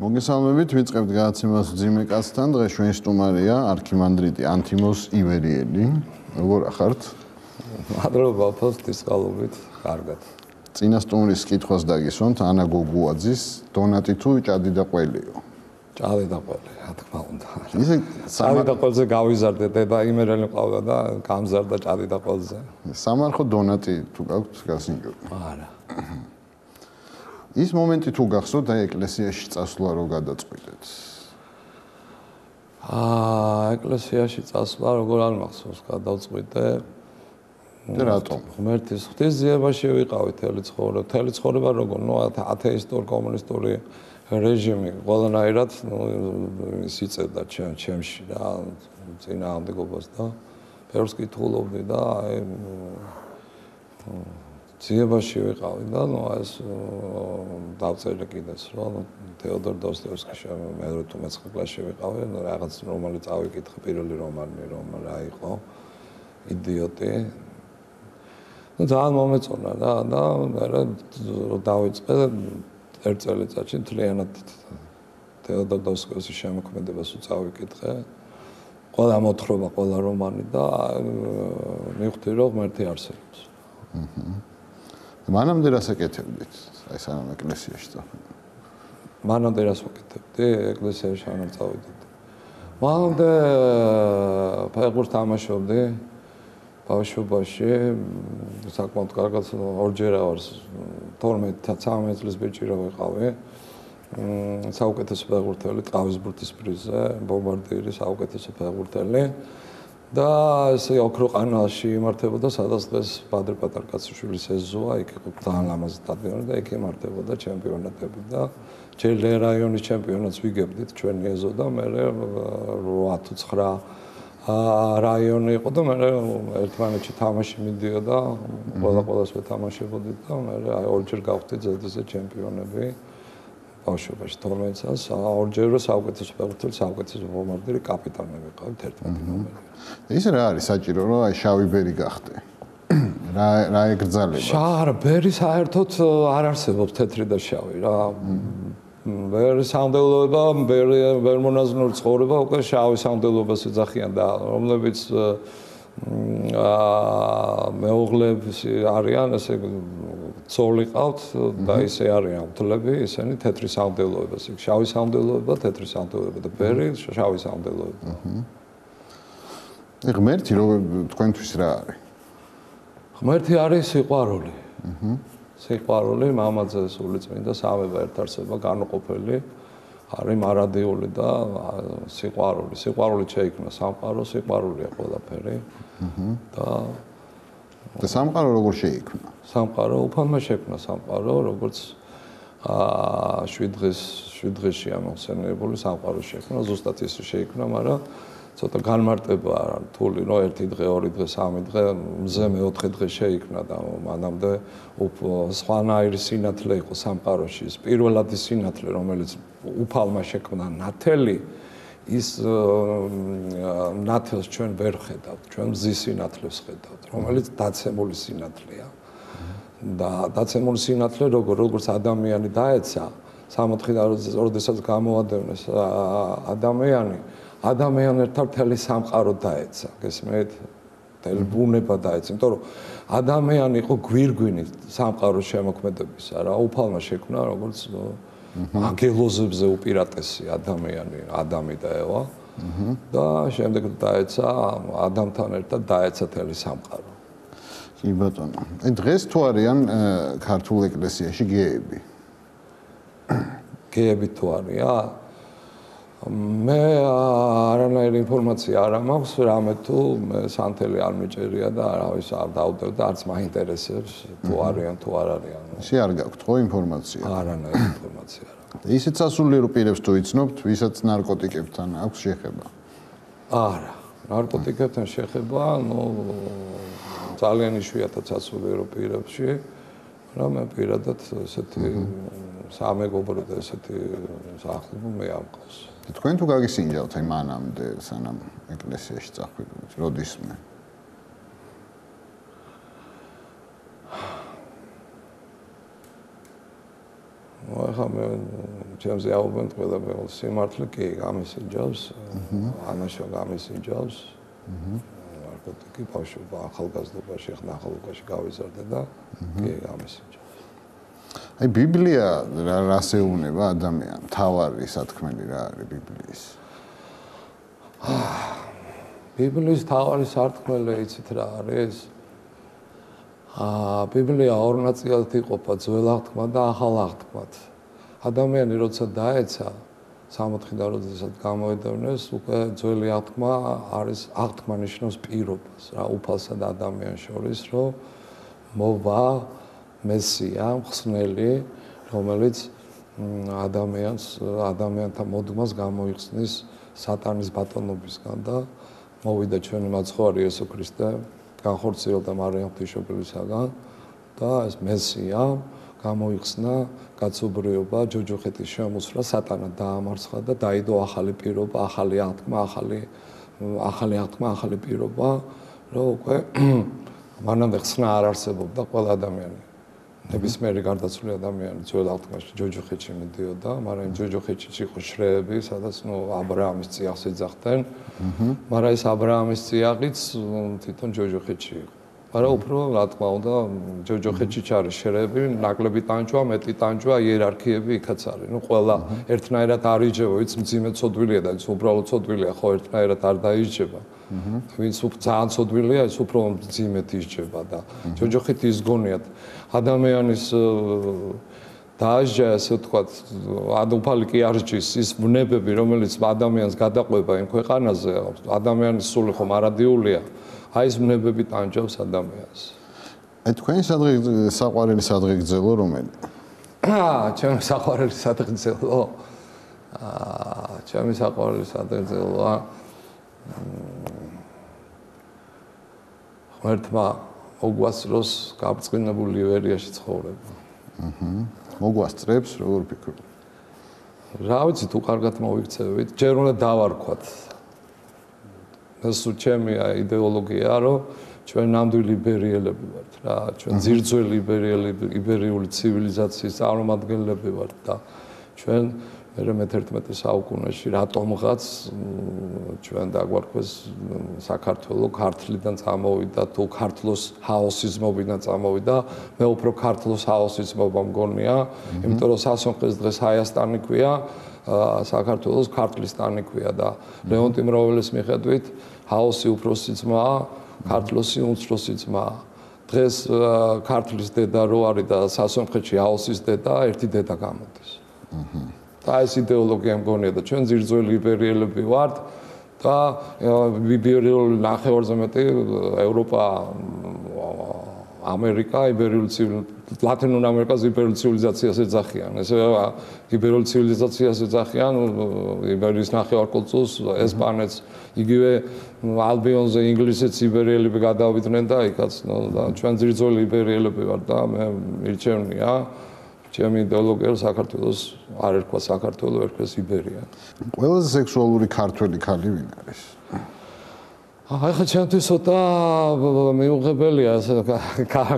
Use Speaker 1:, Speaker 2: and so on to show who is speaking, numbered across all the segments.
Speaker 1: მოგესალმებით, ვიწყებთ გადაცემას ძიმე კაცთან. დღეს ჩვენი სტუმარია არქიმანდრიტი ანთიმოს ივერიელი. როგორ ახართ?
Speaker 2: მადლობა ფოსტის ყალობით, კარგად.
Speaker 1: წინა სტუმრის კითხვას დაგისვამთ, ანა გოგუაძის, დონატი თუ ჭადი და ყველიო?
Speaker 2: ჭადი და ყველი, რა თქმა უნდა.
Speaker 1: ისე
Speaker 2: ჭადი და ყველზე გავიზარდე, დედა იმერელი მყავდა და გამზარდა ჭადი და ყველზე.
Speaker 1: სამარხო დონატი თუ გაქვთ გასინჯური?
Speaker 2: არა.
Speaker 1: ის მომენტი თუ გახსოვთ, აი ეკლესიაში წასვლა რო გადაწყვიტეთ.
Speaker 2: ეკლესიაში წასვლა როგორ არ მახსოვს, გადავწყვიტე.
Speaker 1: და რატომ?
Speaker 2: ღმერთის ღვთისძიებაში ვიყავი თელი ცხოვრება როგორ, ათეისტური, კომუნისტური რეჟიმი ყველანაირად სიწევდა ჩემში რა, წინააღმდეგობას და ბევრს კითხულობდი და აი ძიებაში ვიყავი და ეს დავწერე კიდეც რომ თეოდორ დოსტოევსკიში მეორე თუ მეცხრე კლასში ვიყავი, რაღაც რომანი წავიკითხე, პირველი რომანი რა იყო, იდიოტი. ძალიან მომეწონა და მე დავიწყე ერთ წელიწადში მთლიანად თეოდორ დოსტოევსკის შემოქმედებას წავიკითხე. ყველა მოთხრობა, ყველა რომანი და მივხვდი რომ ღმერთი არსებობს.
Speaker 1: მანამდე რას ეკეთებდით? აი სანამ ეკლესიაში წავედით.
Speaker 2: მანამდე რას ვაკეთებდი? ეკლესიაში არ წავედით. მანამდე ფეხბურთს თამაშობდი. ბავშვობაში საკმაოდ კარგად ორჯერ ვარ 12-13 წლის ბიჭი რო ვიყავი. საუკეთესო ფეხბურთელი ტყავისბურთის პრიზზე, ბომბარდირი საუკეთესო ფეხბურთელი. და ესე ოქრო ყანალში იმართებოდა, სადაც დღეს ბადრე პატარკაციშვილის ეზოა, იქ იყო ძალიან ლამაზი სტადიონი და იქ იმართებოდა ჩემპიონატები და ჯერ რაიონის ჩემპიონატს ვიგებდით ჩვენი ეზო და მე 8 თუ 9 რაიონი იყო და მე ერთმანეთში თამაში მიდიოდა, ყველას ვეთამაშებოდით და მე აი ორჯერ გავხდით ზედაზე ჩემპიონები. ბავშვობაში 12 წელს ორჯერ საუკეთესო ფეხბურთელი, საუკეთესო ბომბარდირი, კაპიტანი ვიყავით 11 ნომერი.
Speaker 1: ის რა არის საჭირო რომ აი შავი ბერი გახდე? რა ეკრძალება?
Speaker 2: შავი ბერი საერთოდ არ არსებობს თეთრი და შავი რა. ბერი სამდელოება, ბერ მონაზვნური ცხოვრება უკვე შავი სამდელოებას ეძახიან და რომლებიც მეუღლეებს არიან, ესე ცოლი ყავთ და ისე არიან ღვთლები, ისინი თეთრი სამდელოებას, შავი სამდელოება, თეთრი სამდელოება და ბერი შავი სამდელოება.
Speaker 1: ღმერთი როგორ თქვენთვის რა არის?
Speaker 2: ღმერთი არის სიყვარული. სიყვარული, მამაძე სულიწმინდა სამება ერთარსება, განუყოფელი არის მარადიული და სიყვარული. სიყვარული შეიქმნა სამყარო, სიყვარულია ყველაფერი.
Speaker 1: და სამყარო როგორ შეიქმნა?
Speaker 2: სამყარო უფალმა შექმნა სამყარო, როგორც 7 დღეში ამოხსენებული სამყარო შექმნა, ზუსტად ისე შეიქმნა, მაგრამ ცოტა განმარტება რთული, რომ 1 დღე, 2 დღე, 3 დღე, მზე მე-4 დღე შეიქმნა და მანამდე სხვანაირი სინათლე იყო სამყაროში. პირველადი სინათლე, რომელიც უფალმა შექმნა ნათელი, ის ნათელს ჩვენ ვერ ხედავთ, ჩვენ მზის სინათლეს ხედავთ, რომელიც დაცემული სინათლეა. და დაცემული სინათლე როგორც ადამიანი დაეცა, 64-დან როდესაც გამოადევნეს ადამიანებთან მთელი სამყარო დაეცა, გესმით? მთელი ბუნება დაეცა, იმიტომ რომ ადამიანი იყო გვირგვინი სამყაროს შემოქმედებისა, რა, უფალმა შექმნა როგორც ანგელოზებზე უპირატესი ადამი და ევა და შემდეგ დაეცა ადამიანთან ერთად დაეცა მთელი სამყარო.
Speaker 1: კი ბატონო. დღეს თუ არიან ქართულ ეკლესიაში გეები?
Speaker 2: გეები თუ არიან? მე არანაირი ინფორმაცია არ მაქვს, რამე თუ მე სანთელი არ მეჭერია და არავის არ დავდევ და არც მაინტერესებს თუ არიან თუ არ არიან.
Speaker 1: ისე არ გაქვთ ხო ინფორმაცია?
Speaker 2: არანაირი ინფორმაცია არ აქვს.
Speaker 1: ისეთ სასულიერო პირებს თუ იცნობთ, ვისაც ნარკოტიკებთან აქვს შეხება?
Speaker 2: არა, ნარკოტიკებთან შეხება, ძალიან იშვიათად სასულიერო პირებში, რა მე პირადად ესეთი სამეგობრო და ესეთი სახლები მე არ მყავს.
Speaker 1: თქვენ თუ გაგისინჯავთ აი მანამდე სანამ ეკლესიაში წახვიდით, როდისმე?
Speaker 2: ახლა მე ჩემზე აუბენ ყველა მეულ სიმართლე კი გამისინჯავს ამაშო გამისინჯავს ვარქოთ კი ბავშვობა ახალგაზრდობაში ხნა ახალგაზრდობაში გავიზარდე და კი გამისინჯავს
Speaker 1: აი ბიბლია რას ეუბნება ადამიანს თავარი სათქმელი რა არის ბიბლიის
Speaker 2: ბიბლიის თავარი სათქმელი იცით რა არის ბიბლია ორ ნაწილად იყოფა ძველ აღთქმა და ახალ აღთქმად ადამიანი როცა დაეცა 60-დან როდესაც გამოედევნეს უკვე ძველი აღთქმა არის აღთქმა ნიშნავს პირობას რა უფალსა და ადამიანს შორის რომ მოვა მესია მხსნელი რომელიც ადამიანთა მოდმას გამოიხსნის სატანის ბატონობისგან და მოვიდა ჩვენი მაცხოვარი იესო ქრისტე განხორციელდა მარიამ ღვთისმშობელისაგან და ეს მესია გამოიხსნა კაცობრიობა ჯოჯოხეთის შემოსვლა სატანა დაამარცხა და დაიდო ახალი პირობა ახალი აღთქმა ახალი პირობა რომ უკვე მანამდე ხსნა არ არსებობდა ყველა ადამიანი ნებისმიერი გარდაცვლილი ადამიანი ძველ აღთქმაში ჯოჯოხეთში მიდიოდა მაგრამ ჯოჯოხეთში იყო შრეები სადაც ა ブラ ამის წიაღს ეძახდნენ მაგრამ ეს ა ブラ ამის წიაღიც თვითონ ჯოჯოხეთში იყო მაგრამ უფრო რა თქმა უნდა ჯოჯოხეთში ჩარის შრეები ნაკლები ტანჯვა მეტი ტანჯვა იერარქიები იქაც არის ნუ ყველა ერთნაირად არ იჯება ვინც მძიმე ცოდვილია და ვინც უბრალოდ ცოდვილია ხო ერთნაირად არ დაიჯება ვინც ძალიან ცოდვილია ის უფრო მძიმედ ისჯება და ჯოჯოხეთი ის გონიათ ადამიანის დაასჯა ასე ვთქვათ ადუფალი კი არ სჯის ის ბუნებები რომელიც ადამიანს გადაყვება იმ ქვეყანაზე ადამიანის სული ხომ არადიულია აი ეს ბუნებები ტანჯავს ადამიანს
Speaker 1: აი თქვენი საყვარელი სადღეგრძელო რომელი
Speaker 2: ჩემი საყვარელი სადღეგრძელო ჩემი საყვარელი სადღეგრძელოა ღმერთმა მოგვასწროს გაბრწყინებული ივერიაში ცხოვრება.
Speaker 1: მოგვასწრებს როგორ ფიქრობ?
Speaker 2: რა ვიცი თუ კარგად მოიქცევით, ჯერ უნდა დავარქვათ. ეს ჩემი იდეოლოგია რომ ჩვენ ნამდვილი იბერიელები ვართ რა, ჩვენ ძირძველი იბერიული ცივილიზაციის წარმომადგენლები ვართ და ჩვენ მე-11 საუკუნეში რატომღაც ჩვენ დაგვარქვეს საქართველოს ქართლიდან წამოვიდა თუ ქართლოს ჰაოსიზმობიდან წამოვიდა მე უფრო ქართლოს ჰაოსიზმობა მგონია იმიტომ რომ სასონხეს დღეს ჰაიასტანი ქვია საქართველოს ქართლისტანი ქვია და ლეონტი მროველის მიხედვით ჰაოსი უფროსი ძმაა ქართლოსი უმცროსი ძმაა დღეს ქართლის დედა რო არის და სასონხეთში ჰაოსის დედა ერთი დედა გამოდის და ეს იდეოლოგია მგონია და ჩვენ ძირძველი იბერიელები ვართ და იბერიული ნახევარზე მეტი ევროპა ამერიკა ლათინურ ამერიკას იბერიული ცივილიზაციას ეძახიან ესე იბერიული ცივილიზაციას ეძახიან იბერიის ნახევარკუნძულს ესპანეთს იგივე ალბიონზე ინგლისეც იბერიელები გადავიდნენ და იქაც და ჩვენ ძირძველი იბერიელები ვართ და მე მირჩევნია ჩემი იდეოლოგია საქართველოს არ ერქვა საქართველო ერქვა იბერია.
Speaker 1: ყველაზე სექსუალური ქართველი ქალი ვინ არის?
Speaker 2: ახლა ჩემთვის ცოტა მიუღებელია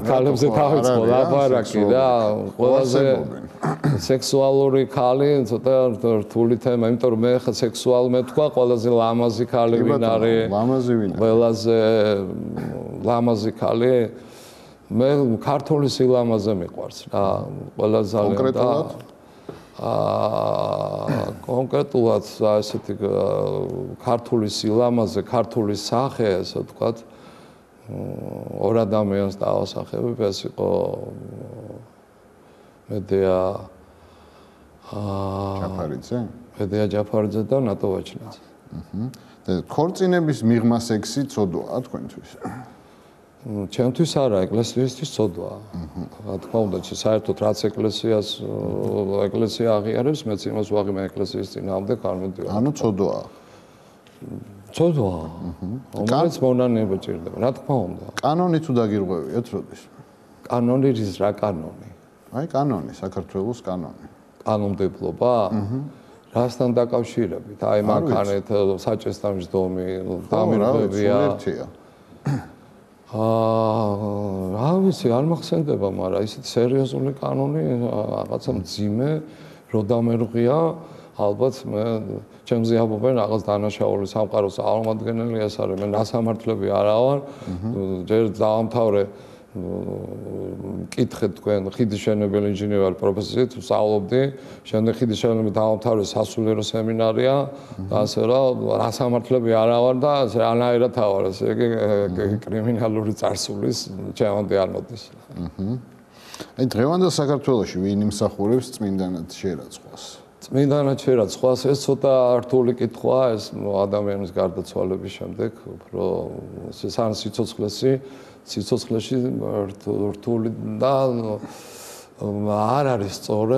Speaker 2: ქალებზე დავიწყო ლაპარაკი და ყველაზე სექსუალური ქალი ცოტა რთული თემა, იმიტომ რომ მე ხა სექსუალ მე თქვა ყველაზე ლამაზი ქალი ვინ არის?
Speaker 1: ლამაზი ვინ არის?
Speaker 2: ყველაზე ლამაზი ქალი მე ქართული სილამაზე მიყვარს რა ყველა ძალიან და კონკრეტულად ასეთი ქართული სილამაზე ქართული სახე ასე ვთქვათ ორ ადამიანს დავასახებ ეს იყო მედეა ჯაფარიძე და ნატო ვაჩნაძე
Speaker 1: და ქორწინების მიღმა სექსი ცოდვაა თქვენთვის
Speaker 2: ჩემთვის არა, ეკლესიისთვის ცოდვაა. რა თქმა უნდა, საერთოდ რაც ეკლესია აღიარებს, მეც იმას ვაღიმე ეკლესიის წინააღმდეგ არ მივდივარ.
Speaker 1: ანუ ცოდვაა.
Speaker 2: ცოდვაა. რომელიც მონანიება ჭირდება, რა თქმა უნდა.
Speaker 1: კანონი თუ დაგირღვევიათ, როდის?
Speaker 2: კანონი რის რა კანონი?
Speaker 1: აი კანონი, საქართველოს კანონი.
Speaker 2: კანონმდებლობა? რასთან დაკავშირებით? აი მანქანით საჭესთან მჯდომი, დამირღვევია. რა ვიცი, არ მახსენდება, მაგრამ ისეთი სერიოზული კანონი, რაღაცა მძიმე, რო დამერღია ალბათ მე ჩემზე აბობენ რაღაც დანაშაული სამყაროს წარმომადგენელი ეს არის მე ნასამართლები არა ვარ ჯერ დაამთავრე კითხეთ თქვენ ხიდის მშენებელი ინჟინერი პროფესიით ვსწავლობდი შემდეგ ხიდის მშენებელი დაამთავრე სასულიერო სემინარია და ასე ნასამართლები არა ვარ და რანაირად ავარ ესე იგი კრიმინალური წარსულის ჩემამდე არ მოდის
Speaker 1: აი დღევანდელ საქართველოში ვინ იმსახურებს წმინდანად შერაცხვას
Speaker 2: წმინდანად შერაცხვას ეს ცოტა რთული კითხვაა ეს ადამიანის გარდაცვალების შემდეგ უფრო სიცოცხლეში რთული და არ არის სწორი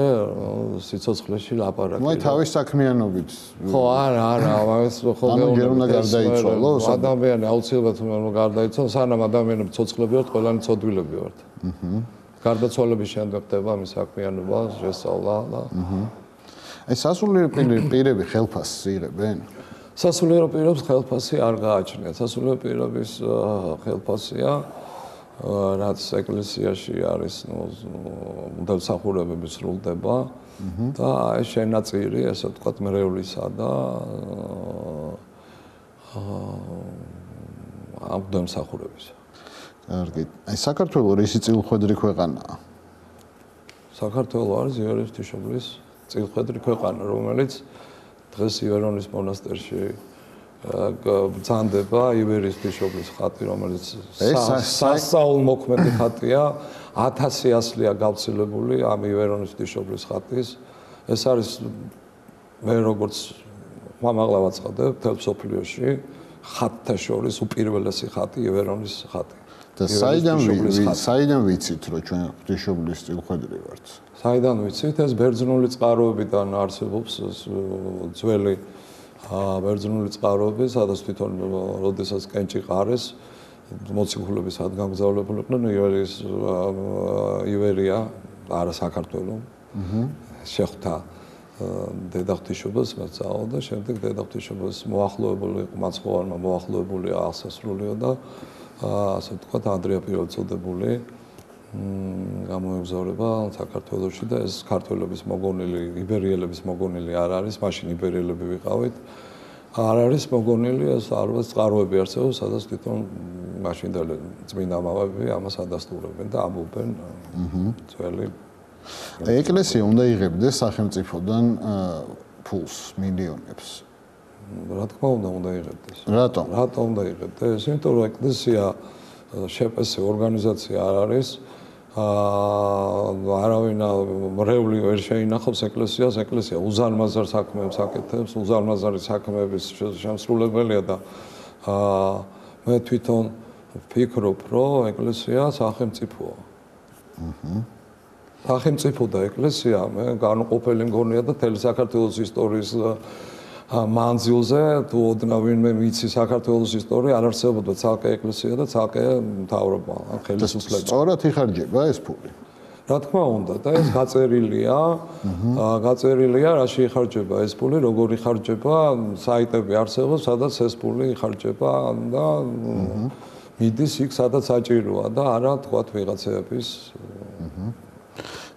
Speaker 2: სიცოცხლეში ლაპარაკი.
Speaker 1: მე თავის საქმიანობით.
Speaker 2: ხო, არა, ეს ხოლმე
Speaker 1: უნდა გარდაიცვალო.
Speaker 2: ადამიანი აუცილებლად უნდა გარდაიცვალოს, სანამ ადამიანები ცოცხლები ვართ, ყველანი ცოდვილები ვართ. გარდაცვალების შემდეგ ხდება მის საქმიანობა, შესწავლა და
Speaker 1: აი სასულიერო პირები ხელფასს იღებენ?
Speaker 2: სასულიერო პირებს ხელფასი არ გააჩნიათ. სასულიერო პირების ხელფასია რაც ეკლესიაში არის მდელსახურებები სრულდება და ეს შენაწირი ესე ვთქვათ მრევლისა და ამ მდელსახურებისა.
Speaker 1: კარგი. აი საქართველო რისი წილხვედრი ქვეყანაა?
Speaker 2: საქართველო არის იერის ღვთისმშობლის წილხვედრი ქვეყანა, რომელიც დღეს ივერონის მონასტერში ბრძანდება ივერიის ღვთისმშობლის ხატი, რომელიც სასწაულმოქმედი ხატია, 1000 ასლია გავცილებული ამ ივერონის ღვთისმშობლის ხატის. ეს არის მე როგორც მამაღლა ვაცხადებ მთელ მსოფლიოში ხატთა შორის უპირველესი ხატი ივერონის ხატი.
Speaker 1: და საიდან ვიცით რომ ჩვენ ღვთისმშობლის წილხვედრი ვართ?
Speaker 2: საიდან ვიცით ეს ბერძნული წყაროებიდან არსებობს ძველი ბერძნული წყაროები, სადაც თვითონ როდესაც კენჭი ყარეს მოციქულების ადგამგზავრებულიყვნენ ივერია, არა საქართველო. შეხვდა დედა ღვთისმშობელს მეწაო და შემდეგ დედა ღვთისმშობელს მოახლოებული მაცხოვარმა მოახლოებული აღსასრულიო და ასე ვთქვათ ანდრია პირველ წოდებული გამოეგზავრება საქართველოში და ეს ქართველების მოგონილი, იბერიელების მოგონილი არ არის, მაშინ იბერიელები ვიყავით. არ არის მოგონილი ეს ალბათ წყაროები არსებობს, სადაც თვითონ მაშინდელი წმინდა მამები ამას ადასტურებენ და ამბობენ ძველი.
Speaker 1: ეკლესია უნდა იღებდეს სახელმწიფოდან ფულს, მილიონებს.
Speaker 2: რა თქმა უნდა იღებდეს.
Speaker 1: რატომ?
Speaker 2: რატომ უნდა იღებდეს? იმიტომ რომ ეკლესია შეპესე ორგანიზაცია არ არის. არავინ მრევლი ვერ შეინახავს ეკლესიას, ეკლესია უზარმაზარ საქმეებს აკეთებს, უზარმაზარი საქმეების შემსრულებელია და მე თვითონ ვფიქრობ, რომ ეკლესია სახელმწიფოა. სახელმწიფო და ეკლესია მე განუყოფელი მგონია და თელი საქართველოს ისტორიის მანძილზე თუ ოდნავ ვინმე ვიცი საქართველოს ისტორია არ არსებობდა ცალკე ეკლესია და ცალკე მთავრობა ხელისუფლება.
Speaker 1: სწორად იხარჯება ეს ფული.
Speaker 2: რა თქმა უნდა და ეს გაწერილია რაში იხარჯება ეს ფული, როგორ იხარჯება, საიტები არსებობს, სადაც ეს ფული იხარჯება და მიდის იქ, სადაც საჭიროა და არა თქვათ ვიღაცების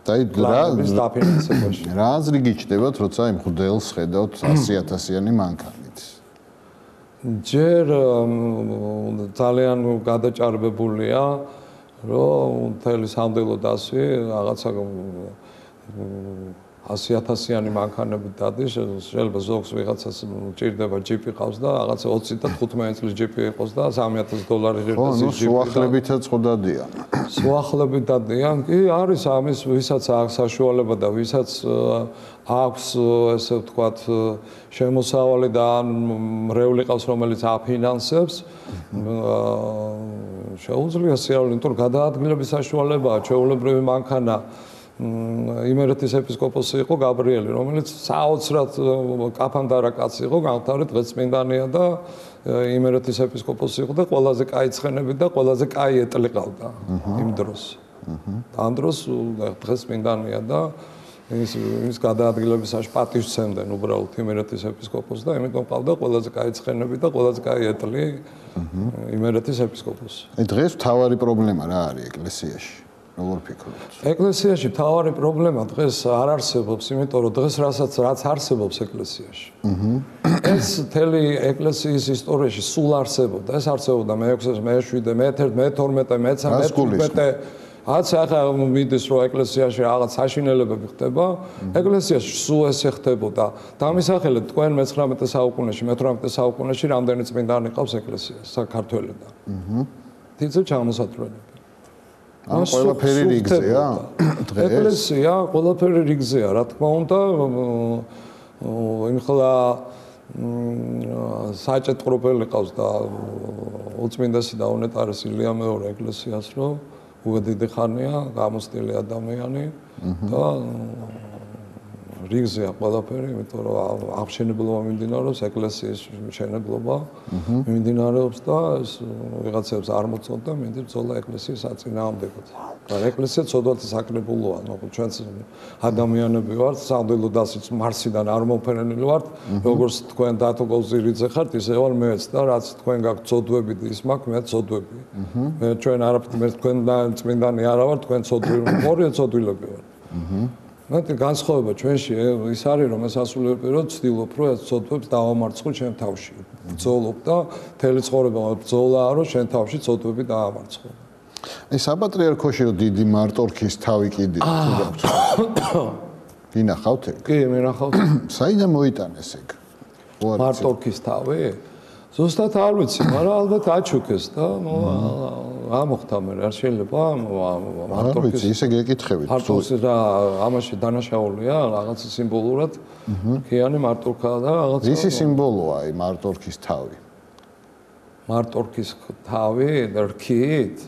Speaker 1: დაი რა აზრი გიჩნდებათ, როცა იმ მღვდელს ხედავთ 100,000-იანი მანქანით?
Speaker 2: ჯერ ძალიან გადაჭარბებულია, რომ მთელი სამდელო დასვი რაღაცა 100,000-იანი მანქანებით დადის, შეიძლება ზოგს ვიღაცას ჭირდება ჯიპი ყავს და რაღაცა 20 და 15 წლის ჯიპი იყოს და $3,000 ერთად ის ჯიპი.
Speaker 1: სუახლებითაც ხო დადიან.
Speaker 2: სუახლებით დადიან, კი არის ამის ვისაც აქვს საშუალება და ვისაც აქვს ესე ვთქვათ შემოსავალი და მრევლი ყავს რომელიც აფინანსებს შეუძლია სიარული, იმიტომ რომ გადაადგილების საშუალებაა, ჩვეულებრივი მანქანა იმერეთის ეპისკოპოსი იყო გაბრიელი, რომელიც საოცრად კაფანდარა კაცი იყო, გამთავრე დღესწმინდანია და იმერეთის ეპისკოპოსი იყო და ყველაზე კაი ცხენები და ყველაზე კაი ეტლი ყავდა იმ დროს. ამ დროს დღესწმინდანია და ის გადაადგილების საშუალებას პატივსცემდნენ უბრალოდ იმერეთის ეპისკოპოსს და იმიტომ ყავდა ყველაზე კაი ცხენები და ყველაზე კაი ეტლი იმერეთის ეპისკოპოსი.
Speaker 1: აი დღეს მთავარი პრობლემა რა არის ეკლესიაში? როგორ ფიქრობთ?
Speaker 2: ეკლესიაში მთავარი პრობლემა დღეს არ არსებობს, იმიტომ რომ დღეს რაც არსებობს ეკლესიაში. ეს მთელი ეკლესიის ისტორიაში სულ არსებობდა. ეს არსებობდა მე-6, მე-7, მე-11, მე-12, მე-13. რაც ახლა მიდის რომ ეკლესიაში რაღაც საშინელებები ხდება, ეკლესიაში სულ ესე ხდებოდა. დამისახელეთ თქვენ მე-19 საუკუნეში, მე-18 საუკუნეში რამდენი წმინდანი ყავს ეკლესიას საქართველოსთან. თითო ჩამოსათვლელები.
Speaker 1: ან ყველაფერი რიგზეა? დღეს
Speaker 2: ეკლესია ყველაფერი რიგზეა, რა თქმა უნდა, იმხელა საჭეთყროფელი ყავს და უწმინდესი და უნეტარესი ილია მეორე ეკლესიას, რომ უგდიდი ხანია, გამოსტილი ადამიანი და რიგზეა ყველაფერი, იმიტომ რომ აღშენებლობა მიმდინარეობს, ეკლესიის მშენებლობა მიმდინარეობს და ეს ვიღაცებს არ მოწონდა, მინდა ბრძოლა ეკლესიის აწინააღმდეგოდ. და ეკლესია ცოდვათი საკრებულოა, ჩვენც ადამიანები ვართ, სამდელო დასიც მარსიდან არ მომფერენილი ვართ, როგორც თქვენ დათო გოზირიძე ხართ, ისე ვარ მეც და რაც თქვენ გაქვთ ცოდვები ის მაქვს, მე ცოდვები. მე ჩვენ არაფერ მე თქვენ წმინდანი არა ვარ, თქვენ ცოდვილი, მორია ცოდვილები ვარ. მათი განსხვავება ჩვენში ის არის, რომ ეს ასულები რომ ცდილობ, რომ ეს ცოდვებს დავამარცხო ჩემ თავში. ბრძოლობ და მთელი ცხოვრება ბრძოლაა, რომ შენ თავში ცოდვები დაამარცხო.
Speaker 1: ეს საპატრიარქოში რომ დიდი მარტორქის თავი კიდია, თუ გაქვთ. გინახავთ ეგ?
Speaker 2: კი, მენახავთ.
Speaker 1: საიდან მოიტანეს ეგ?
Speaker 2: მარტორქის თავი? ზუსტად არ ვიცი, მაგრამ ალბათ აჩუქეს და ამოხდა მე რა შეიძლება
Speaker 1: მარტორქის ისე გეკითხებით.
Speaker 2: მარტორქის რა ამაში დანაშაულია რაღაც სიმბოლურად. ქიანი მარტორქა და რაღაც
Speaker 1: ისი სიმბოლოა აი მარტორქის თავი?
Speaker 2: მარტორქის თავი და რქით?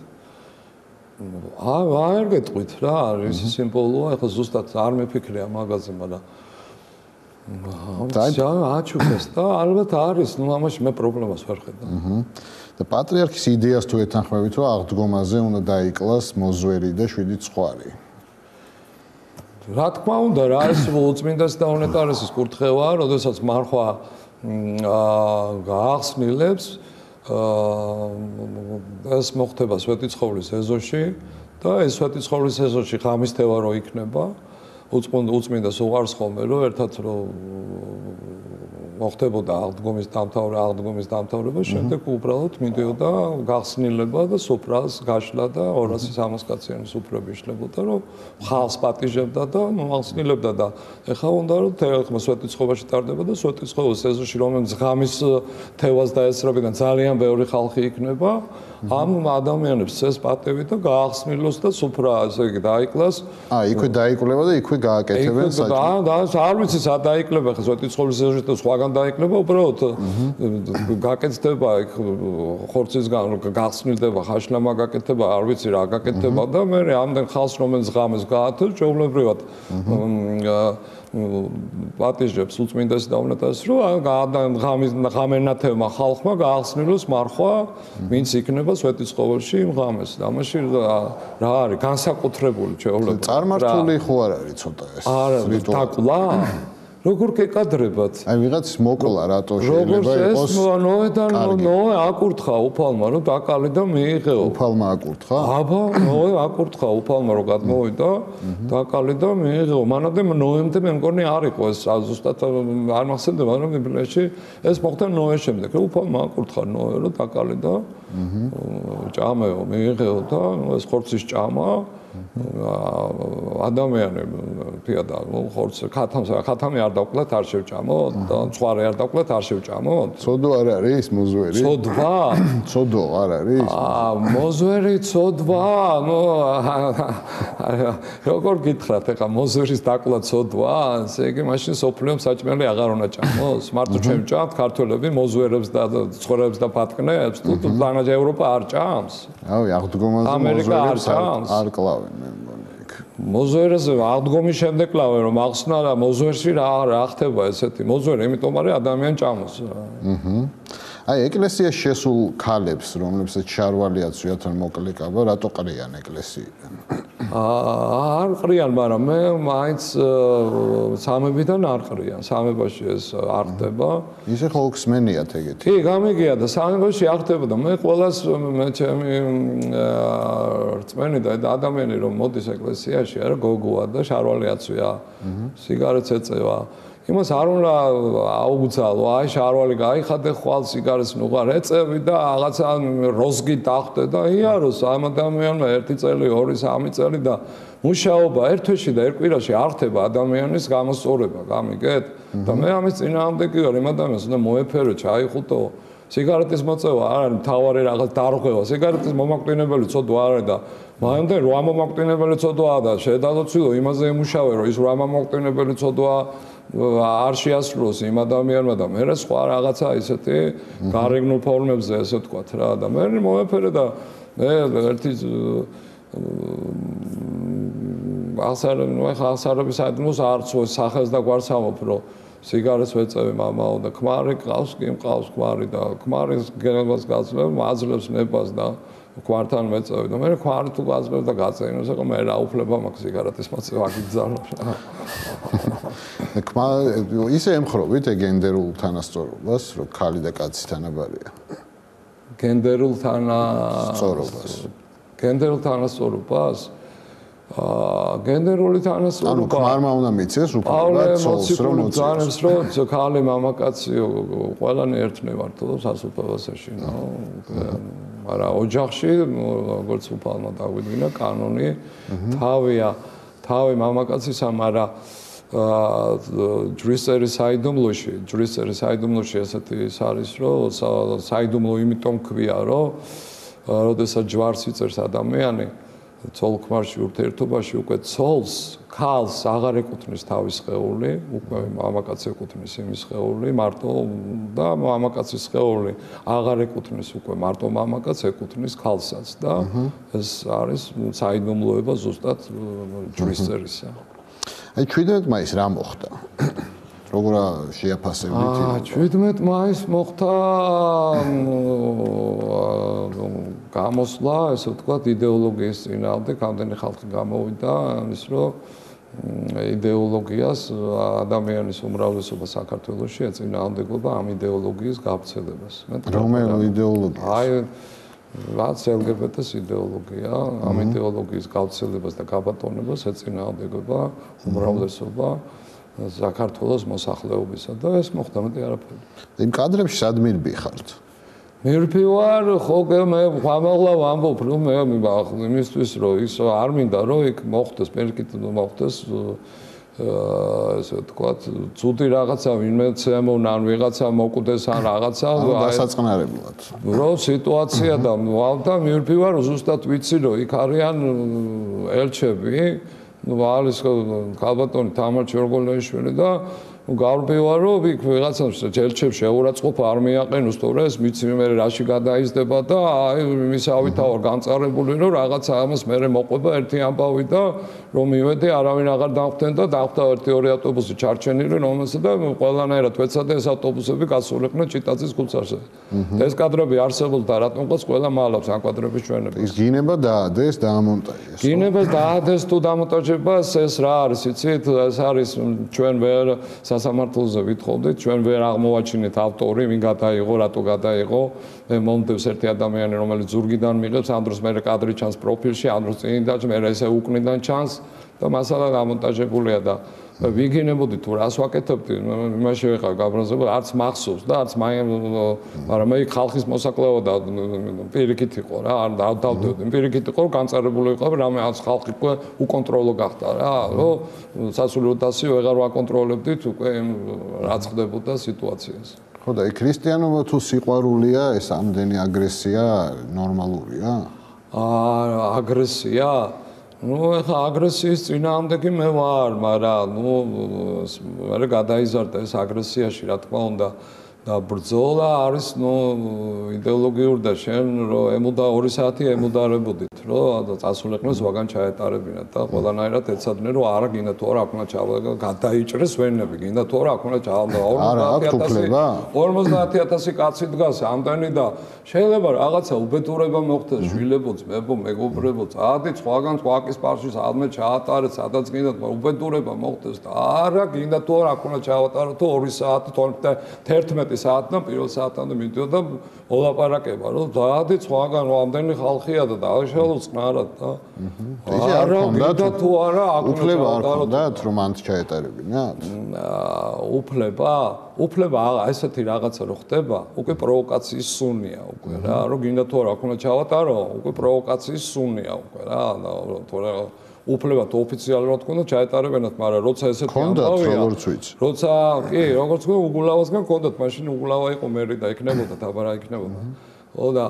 Speaker 2: არ გეტყვით რა, ისი სიმბოლოა, ეხლა ზუსტად არ მეფიქრია მაგაზე, მაგრამ აჩუქეს და ალბათ არის, ნუ ამაში მე პრობლემას ვერ ხედავ.
Speaker 1: და პატრიარქის იდეას თუ ეთანხმებით, რომ აღდგომაზე უნდა დაიკლას მოზვერი და 7 ცხვარი.
Speaker 2: რა თქმა უნდა, რა ეს უწმინდესი და უნეტარესის კურთხევა, როდესაც მარხვა გაახსნილებს, ეს მოხდება სვეტიცხოვლის ეზოში და ეს სვეტიცხოვლის ეზოში ღამისთევა რო იქნება, უწმინდას უყარს ხოლმე რომ ერთად რო მოხდებოდა აღდგომის დამთავრება, შემდეგ უბრალოდ მიდიოდა გახსნილება და სუფრას გაშლა და 200-300 კაციანი სუფრები იშლებოდა, რომ ხალხს პატიჟებდა და მოახსნილებდა და ეხლა უნდა რომ თეოხმა სვეტიცხოვაში ტარდება და სვეტიცხოვლის ეზოში რომელიც ღამის თევას დაესწრებიდან ძალიან ბევრი ხალხი იქნება, ამ ადამიანებს ეს პატივი და გაახსნილოს და სუფრა ასე იგი დაიკლას.
Speaker 1: იქვე დაიკლება და იქვე გააკეთებენ საჭმელს.
Speaker 2: და არ ვიცი სად დაიკლება, ხა სვეტიცხოვლის ეზოში და სხვაგან დაიკლება, უბრალოდ გაკეთდება იქ ხორცისგან გახსნილდება, ხაშლამა გაკეთდება, არ ვიცი რა გაკეთდება და მე ამდენ ხალხს რომელიც ღამეს გაათოს, ჩვეულებრივად პატიჟებს უწმინდესი და უნეტარესი, რომ ღამენათევმა ხალხმა გაახსნილოს მარხვა, ვინც იქნება სვეტიცხოველში იმ ღამეს. ამაში რა არის განსაკუთრებული ჩვეულებრივად.
Speaker 1: წარმართული ხო არ არის ცოტა ეს რიტუალი?
Speaker 2: დაკლა? როგორ გეკადრებათ?
Speaker 1: აი ვიღაც მოკლა რატო შეიძლება იყოს?
Speaker 2: ნოე აკურთხა უფალმა რომ დაკალი და მიიღეო.
Speaker 1: უფალმა აკურთხა?
Speaker 2: აბა, ნოე აკურთხა უფალმა რომ გადმოვიდა, დაკალი და მიიღეო. მანამდე ნოემდე მე მგონი არ იყო ეს ზუსტად არ მახსენდება, მაგრამ ბიბლიაში ეს მოხდა ნოეს შემდეგ. უფალმა აკურთხა ნოე რომ დაკალი და ჭამეო, მიიღეო და ეს ხორცის ჭამა ადამიანები ფიადა ხორცს ხათამი არ დავკლათ არ შევჭამოთ და ცხვარი არ დავკლათ არ შევჭამოთ.
Speaker 1: ცოდო არ არის მოზვერი?
Speaker 2: ცოდვა?
Speaker 1: ცოდო არ არის?
Speaker 2: მოზვერი ცოდვა, ნუ როგორ გითხრათ ეხა მოზვერის დაკლა ცოდვა? ესე იგი მაშინ სოფლიო საჭმელი აღარ უნდა ჭამოს? მარტო ჩვენ ჭამთ ქართველები მოზვერებს და ცხვარებს და ფატკნებს, თუ დანარჩენ ევროპა არ ჭამს?
Speaker 1: რავი, აღდგომაზე მოზვერებს არ კლავენ.
Speaker 2: მოზვერზე აღდგომის შემდეგ კლავენ რომ ახსნა და მოზვერში რა ხდება ესეთი მოზვერი, იმიტომ არის ადამიან ჭამოს.
Speaker 1: აი ეკლესიაში შესულ ქალებს, რომლებსაც შარვალი აცვიათ ან მოკლე კაბა, რატო ყრიან ეკლესიიდან?
Speaker 2: არ ყრიან, მაგრამ მე მაინც სამებიდან არ ყრიან. სამებაში ეს არ ხდება.
Speaker 1: ისე ხოლმე ეგეთი.
Speaker 2: კი, გამიგია და სამებაში არ ხდება და მე ყველას მე ჩემი რწმენი და ადამიანი რომ მოდის ეკლესიაში, არა გოგოა და შარვალი აცვია. სიგარეტს ეწევა. იმას არ უნდა აუგზალო, აი შარვალი გაიხადე ხვალ სიგარეტს ნუღარ ეწევი და რაღაცა როზგი დახვდე და იაროს ამ ადამიანმა 1 წელი, 2, 3 წელი და მუშაობა ერთ თვეში და ერთ კვირაში არ ხდება ადამიანის გამოსწორება, გამიგეთ? და მე ამის წინააღმდეგი ვარ, იმ ადამიანს უნდა მოეფერო, ჩაიხუტო. სიგარეტის მოწევა არ არის მთავარი რაღაც დარღვევა, სიგარეტის მომაკვდინებელი ცოდვა არ არის და მანამდე რა მომაკვდინებელი ცოდვაა და შედალოცილო იმაზე იმუშავე, რომ ის რა მომაკვდინებელი ცოდვა არ შეასრულოს იმ ადამიანმა და მე სხვა რაღაცა ისეთი გარეგნულ ფორმებზე ესე ვთქვათ რა და მე მოეფერე და მე ერთი ახსარების საიდუმლოს არც სახელს და გვარს ამოფრო სიგარეტს ვეწევი მამაო და ქმარი ყავს კი მყავს ქმარი და ქმარის გენებას გაძლევ აძლევს ნებას და კვარტალ მეწევი და მე ქმარი თუ გაძლევ და გაწეინოს ეხლა მე რა უფლება მაქვს სიგარეტის მოწევა გიგზავნო
Speaker 1: ისე ემხრობით გენდერულ თანასწორობას, რომ ქალი და კაცი თანაბარია.
Speaker 2: გენდერულ თანასწორობას. გენდერულ თანასწორობას? გენდერული თანასწორობა.
Speaker 1: ანუ ქმარმა უნდა მიცეს უფლება ცოლს რომ
Speaker 2: მოწონს. რომ ქალი მამაკაცი ყველანი ერთნი ვართ სასუფეველში, მაგრამ ოჯახში როგორც უფალმა დაგვიდგინა კანონი თავი მამაკაცისა, მაგრამ ჯვრის საიდუმლოში ესეთი ის არის, რომ საიდუმლო იმიტომ ქვია, რომ როდესაც ჯვარს იწერს ადამიანი ცოლ-ქმარში ურთიერთობაში უკვე ცოლს, ქალს აღარ ეკუთვნის თავის სხეული, უკვე მამაკაცს ეკუთვნის იმის სხეული, მარტო და მამაკაცის სხეული აღარ ეკუთვნის უკვე მარტო მამაკაცს, ეკუთვნის ქალსაც და ეს არის საიდუმლოება ზუსტად ჯვრის წერისა.
Speaker 1: აი 17 მაისს რა მოხდა? როგორ შეაფასებდით?
Speaker 2: 17 მაისს მოხდა გამოსვლა, ესე ვთქვათ, იდეოლოგიის წინააღმდეგ, ამდენი ხალხი გამოვიდა, ის რომ იდეოლოგიას ადამიანის უმრავლესობა საქართველოში ეწინააღმდეგება ამ იდეოლოგიის გავრცელებას.
Speaker 1: რომელი იდეოლოგია?
Speaker 2: აი რაც LGBT-ს იდეოლოგია, ამ იდეოლოგიის გავრცელებას და გაბატონებას ეწინააღმდეგება უმრავლესობა საქართველოს მოსახლეობისა და ეს მოხდა მეტი არაფერი.
Speaker 1: იმ კადრებში სად მირბიხართ?
Speaker 2: მირბი ვარ, ხო მე ამაღლა ვამბობ, რომ მე იმისთვის რომ ის არ მინდა რომ იქ მოხდეს, მერკით მოხდეს ესე ვთქვათ, ცუდი რაღაცა ვინმე ცემონ ან ვიღაცა მოკვდეს ან რაღაცა
Speaker 1: დასაწყნარებლად.
Speaker 2: რო სიტუაცია და მირბი ვარ, ზუსტად ვიცი რომ იქ არიან ელჩები, არის ქალბატონი თამარ ჩერგოლეიშვილი და გავრბევა რომ იქ ვიღაცას ელჩებს შეურაცხყოფა არ მიაყენოს, თორე ეს მიცი მე რაში გადაიზდება და აი მისავით ვარ განწარებული რომ რაღაცა ამას მე მოყვება ერთი ამბავი და რომ მივედი არავინ აღარ დახვდნენ და დახვდა 1-2 ავტობუსი ჩარჩენილი რომელსა და ყველანაირად ვეცადე ეს ავტობუსები გასულიყვნენ ჭიტაძის ქუჩაზე. ეს კადრები არსებობდა რატომღაც ყველა მალავს ამ კადრების ჩვენებას.
Speaker 1: ის გინება დაადეს, დაამონტაჟეს.
Speaker 2: გინება დაადეს თუ დამონტაჟებას ეს რა არის, იცით? ეს არის ჩვენ ვერ სასამართლოზე ვითხოვდით, ჩვენ ვერ აღმოვაჩინეთ ავტორი, ვინ გადაიღო, რატო გადაიღო. მე მომდევს ერთი ადამიანი, რომელიც ზურგიდან მიღებს, ამ დროს მე კადრი ჩანს პროფილში, ამ დროს წინიდან მე ესე უკნიდან ჩანს და მასალა დამონტაჟებულია და ვიგინებოდი თუ რას ვაკეთებდი, იმაში ვიყავ გაბრაზებული, არც მახსოვს და არც მაგრამ მე ხალხის მოსაკლეო და პირიქით იყო რა, არ დავდევდი, პირიქით იყო, განწარებული ვიყავ, რამე არც ხალხი უკვე უკონტროლო გახდა რა, რომ სასულიერო დასი ვეღარ ვაკონტროლებდით უკვე რაც ხდებოდა სიტუაციას.
Speaker 1: ხო და ქრისტიანობა თუ სიყვარულია, ეს ამდენი აგრესია ნორმალურია?
Speaker 2: აგრესია? ეხლა აგრესიის წინააღმდეგი მე ვარ, მაგრამ მე გადაიზარდა ეს აგრესიაში, რა თქმა უნდა. და ბრძოლა არის იდეოლოგიური და შენ რომ ემუდა 2 საათი ემუდარებოდით რომ წასულიყნოს ვაგან ჩაეტარებინათ და ყველანაირად ეცადნენ რომ არა გინდა თუ არა აქ უნდა გადაიჭრეს ვენები გინდა თუ არა აქ უნდა ჩავდა 50000 კაცი დგას ამდენი და შეიძლება რაღაცა უბედურება მოხდეს შვილებო ძმებო მეგობრებო წადი სხვაგან სხვაკის პარში სადმე ჩაატარეთ სადაც გინდა უბედურება მოხდეს და არა გინდა თუ არა აქ უნდა ჩავატარო თუ 2 საათი 11 საათიდან პირველ საათამდე მიდიოდა ოლაპარაკება რომ დაადით სხვაგან ამდენი ხალხია და დააშალო წყნარად და
Speaker 1: არა
Speaker 2: გინდა თუ არა აქ
Speaker 1: უფლება არ ქონდათ რომ ანც ჩაეტარებინათ
Speaker 2: უფლება ესეთი რაღაცა რო ხდება უკვე პროვოკაციის სუნია უკვე რა რომ გინდა თუ არა აქ უნდა ჩავატარო უკვე პროვოკაციის სუნია უკვე რა თორე უფლება თუ ოფიციალურად ქონდა ჩაეტარებინათ, მაგრამ როცა ესეთი ამბავია, როცა კი, როგორც თქვი, უგულავასგან ქონდათ, მაშინ უგულავა იყო მერი და იქნებოდა დაბარა იქნებოდა. ხო და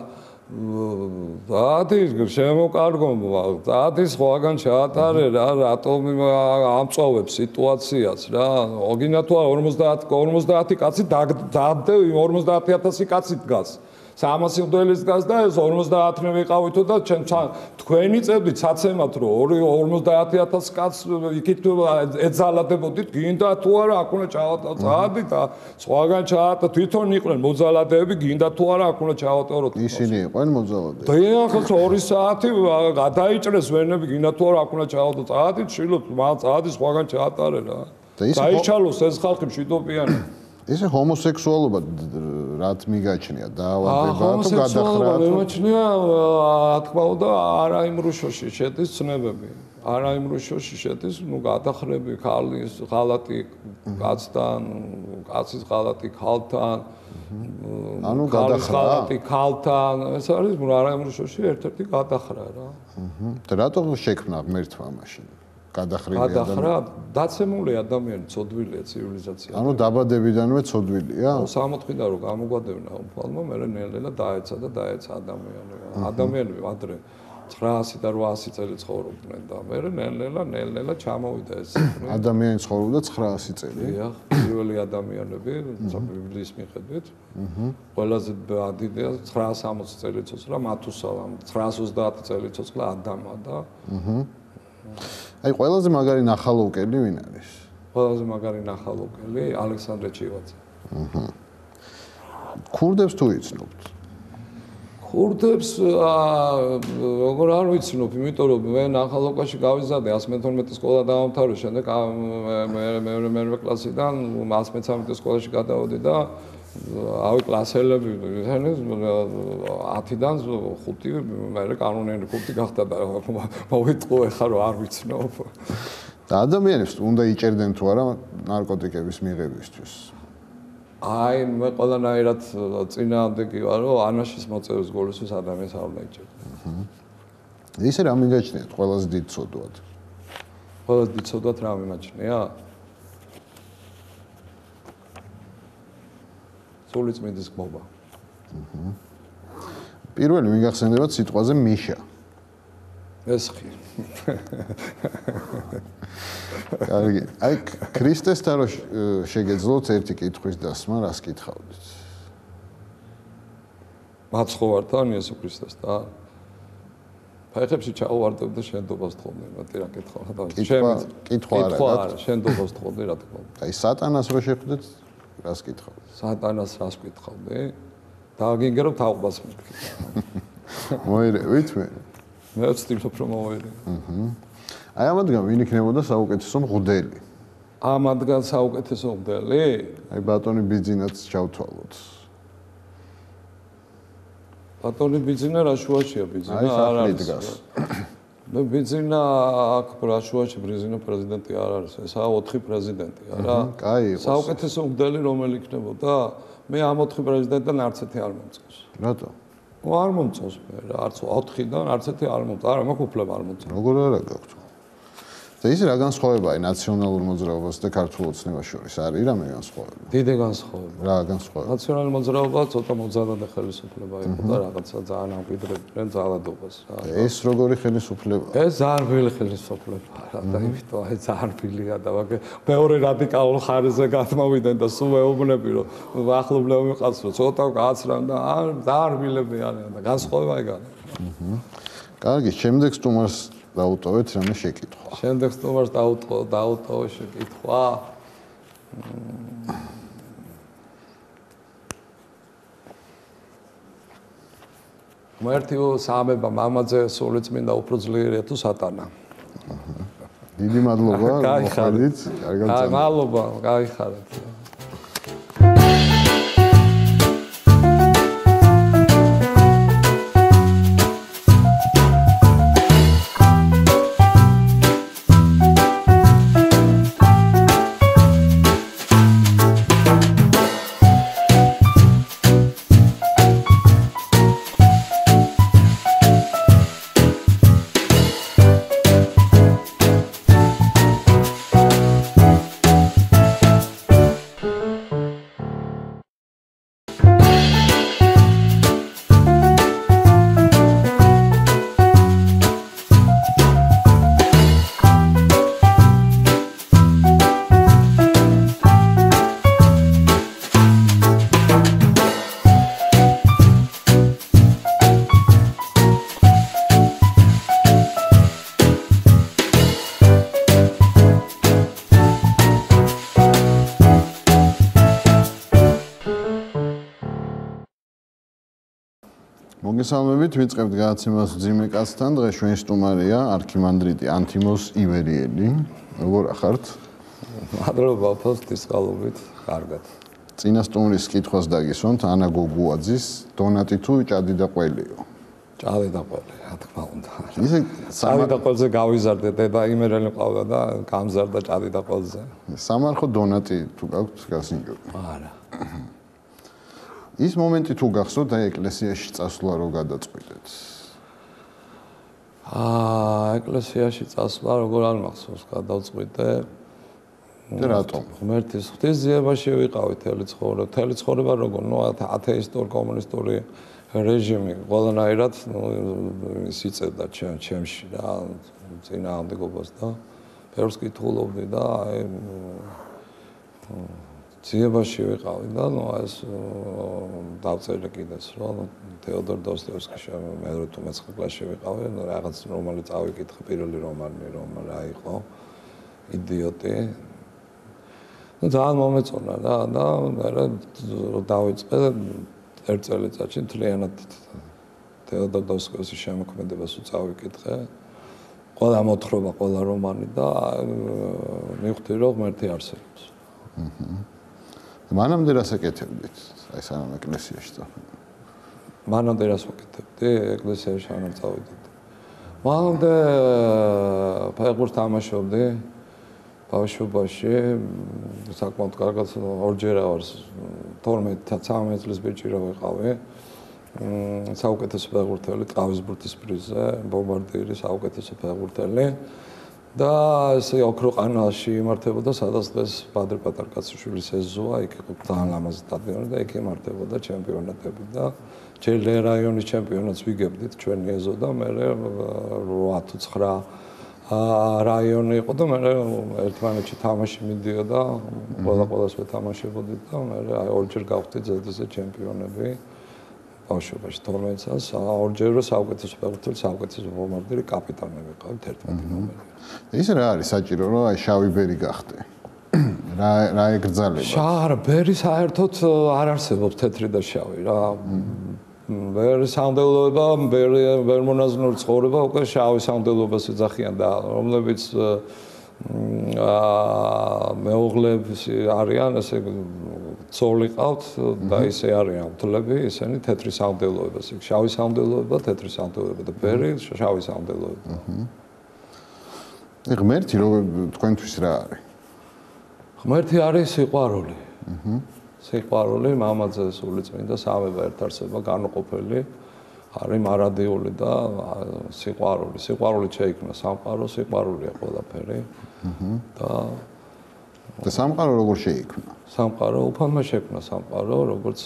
Speaker 2: დადის შემოკარგო, დადის სხვაგან ჩაატარე რა, რატომ ამწოვებს სიტუაციას რა. ოგინა თუ 50 კაცი დაბდე 50000 კაცი დგას. 300 მდველის დგას და ეს 50-ნი ვიყავითო და თქვენი წევდით საცემად რომ 50000 კაცს იქით ეძალადებოდით გინდა თუ არა აქ უნდა ჩავატარო წადი და სხვაგან ჩაატა თვითონ იყვნენ მოძალადეები გინდა თუ არა აქ უნდა ჩავატაროთ
Speaker 1: ისინი იყვნენ მოძალადეები
Speaker 2: დიახ 2 საათი გადაიჭრეს ვენები გინდა თუ არა აქ უნდა ჩავატარო წადი შილოთ წადი სხვაგან ჩაატარე რა დაიშალოს ეს ხალხი მშვიდობიანი
Speaker 1: ესე ჰომოსექსუალობა რაც მიგაჩნია დაავადება თუ გადახრა
Speaker 2: თუ მიგაჩნია თქმა უნდა არა იმ რუშოში შედის ცნებები არა იმ რუშოში შედის გადახრები ქალის ღალატი კაცთან კაცის ღალატი ქალთან
Speaker 1: ანუ გადახრა
Speaker 2: ქალთან ეს არის არა იმ რუშოში ერთ-ერთი გადახრა რა
Speaker 1: და რატო შექმნა ღმერთმა მაშინ
Speaker 2: გადახრა დაცემული ადამიანი ცოდვილია ცივილიზაცია.
Speaker 1: ანუ დაბადებიდანვე ცოდვილია?
Speaker 2: 60-დან რომ გამოგვადევნა უფალმა, მე ნელ-ნელა დაეცა ადამიანები. ადამიანები ადრე 900 და 800 წელი ცხოვრობდნენ და მე ნელ-ნელა ჩამოვიდა ეს.
Speaker 1: ადამიანი ცხოვრობდა 900 წელი.
Speaker 2: დიახ, პირველი ადამიანები, ბიბლიის მიხედვით. ყველაზე ადიდია 960 წელიწოდს რა მათუსალა, 930 წელიწოდს ადამა და
Speaker 1: აი ყველაზე მაგარი ნახალოვკელი ვინ არის?
Speaker 2: ყველაზე მაგარი ნახალოვკელი ალექსანდრე ჩივაძე.
Speaker 1: ქურდებს თუ იცნობთ?
Speaker 2: ქურდებს როგორ არ ვიცნობ, იმიტომ რომ მე ნახალოვკაში გავიზარდე 112 სკოლა დავამთავრე, შემდეგ მე კლასიდან 113 სკოლაში გადავედი და ავი კლასელები 10-დან 5 მე კანონიანი 5 გახდა და მოვიტყო ეხლა რომ არ ვიცნობ.
Speaker 1: და ადამიანებს უნდა იჭერდნენ თუ არა ნარკოტიკების მიღებისთვის?
Speaker 2: აი მე ყველანაირად წინააღმდეგი ვარ რომ ანაშის მოწევის გოლისთვის ადამიანს არ უნდა იჭერდნენ.
Speaker 1: ისე რა მიგაჩნიათ ყველაზე დიდ ცოდვად?
Speaker 2: ყველაზე დიდ ცოდვად რა მიმაჩნია? სული წმინდის გმობა.
Speaker 1: პირველი მიგახსენებათ სიტყვაზე მიშა.
Speaker 2: ესხი.
Speaker 1: კარგი. აი ქრისტესთან რო შეგეძლოთ ერთი კითხვის დასმა, რას კითხავდით?
Speaker 2: მაცხოვართან იესო ქრისტესთან? ფეხებში ჩაუვარდებდა შენდობას თხოვდნენ, მათი რა კითხავდა და
Speaker 1: კითხვა არა,
Speaker 2: შენდობას თხოვდნენ რა თქმა უნდა.
Speaker 1: აი სატანას რო შეხვდეთ, რას კითხავდით?
Speaker 2: სატანას რას კითხავდი? დააგინგერო თავყბას მეთქი.
Speaker 1: მოერევით მე?
Speaker 2: მე ვცდილობ რომ მოვერე.
Speaker 1: აი ამადგან ვინ იქნებოდა საუკეთესო მღვდელი?
Speaker 2: ამადგან საუკეთესო მღვდელი?
Speaker 1: აი ბატონი ბიძინაც ჩავთვალოთ.
Speaker 2: ბატონი ბიძინა რა შუაშია ბიძინა არ არის. მე ბიძინა აქ რა შუაში ბიძინა პრეზიდენტი არ არის. ესაა 4 პრეზიდენტი, არა?
Speaker 1: კაი,
Speaker 2: საუკეთესო მღვდელი რომელი იქნებოდა? მე ამ 4 პრეზიდენტიდან არც ერთი არ მომწონს.
Speaker 1: რატო?
Speaker 2: არ მომწონს მე, არც 4-დან არც ერთი არ მომწონს. არა, მაქვს უფლება არ მომწონს.
Speaker 1: როგორ არა გაქვთ? და ის რა განსხვავებაა ნაციონალურ მოძრაობას და ქართულ ოცნებას შორის? არის რამე განსხვავება?
Speaker 2: დიდი განსხვავება.
Speaker 1: რა განსხვავება?
Speaker 2: ნაციონალური მოძრაობა ცოტა მოძალადე ხელისუფლება იყო და რაღაცა ძალიან ამკვიდრებდნენ ძალადობას რა.
Speaker 1: ეს როგორი ხელისუფლება?
Speaker 2: ეს ძალიან ბილი ხელისუფლება რა და იმიტომ აი ძალიან ბილია და მეორე რადიკალურ ხარისზე გადმოვიდნენ და სულ ეუბნები რომ ახლობლები მიყავს რომ ცოტა გააცრან და ძალიან ბილები არიან და განსხვავება ეგ არის.
Speaker 1: კარგი, შემდეგ სტუმარს დაუტოვეთ რამე შეკითხვა.
Speaker 2: შემდეგ სტუმარს დაუტოვე შეკითხვა. ღმერთი საამება მამაძე სულიწმინდა უფრო ძლიერია თუ სატანა.
Speaker 1: დიდი მადლობა, მოხდით. კარგად წამო.
Speaker 2: მადლობა, გაიხარეთ.
Speaker 1: მოგესალმებით, ვიწყებთ გადაცემას ძიმე კაცთან. დღეს ჩვენი სტუმარია არქიმანდრიტი ანთიმოს ივერიელი. როგორ ახართ?
Speaker 2: მადლობა ფოსტის ყალობით, კარგად.
Speaker 1: წინა სტუმრის კითხვას დაგისვამთ, ანა გოგუაძის, დონატი თუ ჭადი და ყველიო?
Speaker 2: ჭადი და ყველი, რა თქმა უნდა.
Speaker 1: ისე
Speaker 2: ჭადი და ყველზე გავიზარდე, დედა იმერელი ყავდა და გამზარდა ჭადი და ყველზე.
Speaker 1: სამარხო დონატი თუ გაქვთ გასინჯური?
Speaker 2: არა.
Speaker 1: ის მომენტი თუ გახსოვთ, აი ეკლესიაში წასვლა რო გადაწყვიტეთ.
Speaker 2: ეკლესიაში წასვლა როგორ არ მახსოვს, გადავწყვიტე.
Speaker 1: და რატომ?
Speaker 2: ღმერთის ღვთისძიებაში ვიყავი მთელი ცხოვრება როგორ, ნუ ათეისტური, კომუნისტური რეჟიმი ყველანაირად სიწევდა ჩემში რა, წინააღმდეგობას და ბევრს კითხულობდი და აი ძიებაში ვიყავი და ნუ ეს დავწერე კიდეც რომ თეოდორ დოსტოევსკის მეორე თუ მეცხრე კლასში ვიყავი, ნუ რაღაც რომანი წავიკითხე, პირველი რომანი რომ რა იყო, იდიოტი. ნუ ძალიან მომეწონა რა და მე დავიწყე ერთ წელიწადში მთლიანად თეოდორ დოსტოევსკის შემოქმედებას წავიკითხე. ყველა მოთხრობა, ყველა რომანი და მივხვდი რომ ღმერთი არსებობს.
Speaker 1: მანამდე რას ეკეთებდით? აი სანამ ეკლესიაში წავედით.
Speaker 2: მანამდე რას ვაკეთებდი? ეკლესიაში სანამ წავედით. მანამდე ფეხბურთს თამაშობდი ბავშვობაში, საკმაოდ კარგად ორჯერ ვარ 12-13 წლის ბიჭი რო ვიყავი. საუკეთესო ფეხბურთელი ტყავისბურთის პრიზზე, ბომბარდირი საუკეთესო ფეხბურთელი. და ესე ოქროყანალში იმართებოდა, სადაც დღეს ბადრი პატარკაციშვილის ეზოა, იქ იყო ძალიან ლამაზი სტადიონი და იქ იმართებოდა ჩემპიონატები და ჯერ რაიონის ჩემპიონატს ვიგებდით ჩვენი ეზო და მე 8 თუ 9 რაიონი იყო და მე ერთმანეთში თამაში მიდიოდა, ყველას ვეთამაშებოდით და მე აი ორჯერ გავხდით ზედიზედ ჩემპიონები. ბავშვობაში 12 წელს ორჯერ საუკეთესო ფეხბურთელი, საუკეთესო ბომბარდირი, კაპიტანი ვიყავით 11 ნომერი.
Speaker 1: ის რა არის საჭირო რომ აი შავი ბერი გახდე? რა ეკრძალება?
Speaker 2: შავი ბერი საერთოდ არ არსებობს თეთრი და შავი რა. ბერი სამდელოება, ბერ მონაზვნური ცხოვრება უკვე შავი სამდელოებას ეძახიან და რომლებიც მეუღლეები არიან, ესე ცოლი ყავთ და ისე არიან ღვთლები, ისინი თეთრი სამდელოებას, შავი სამდელოება, თეთრი სამდელოება და ბერი შავი სამდელოება.
Speaker 1: ღმერთი თქვენთვის რა არის?
Speaker 2: ღმერთი არის სიყვარული. სიყვარული, მამაძე სულიწმინდა საამება ერთ არსება, განუყოფელი, არის მარადიული და სიყვარული. სიყვარული შეიქმნა სამყარო, სიყვარულია ყველაფერი.
Speaker 1: და სამყარო როგორ შეიქმნა?
Speaker 2: სამყარო უფალმა შექმნა სამყარო, როგორც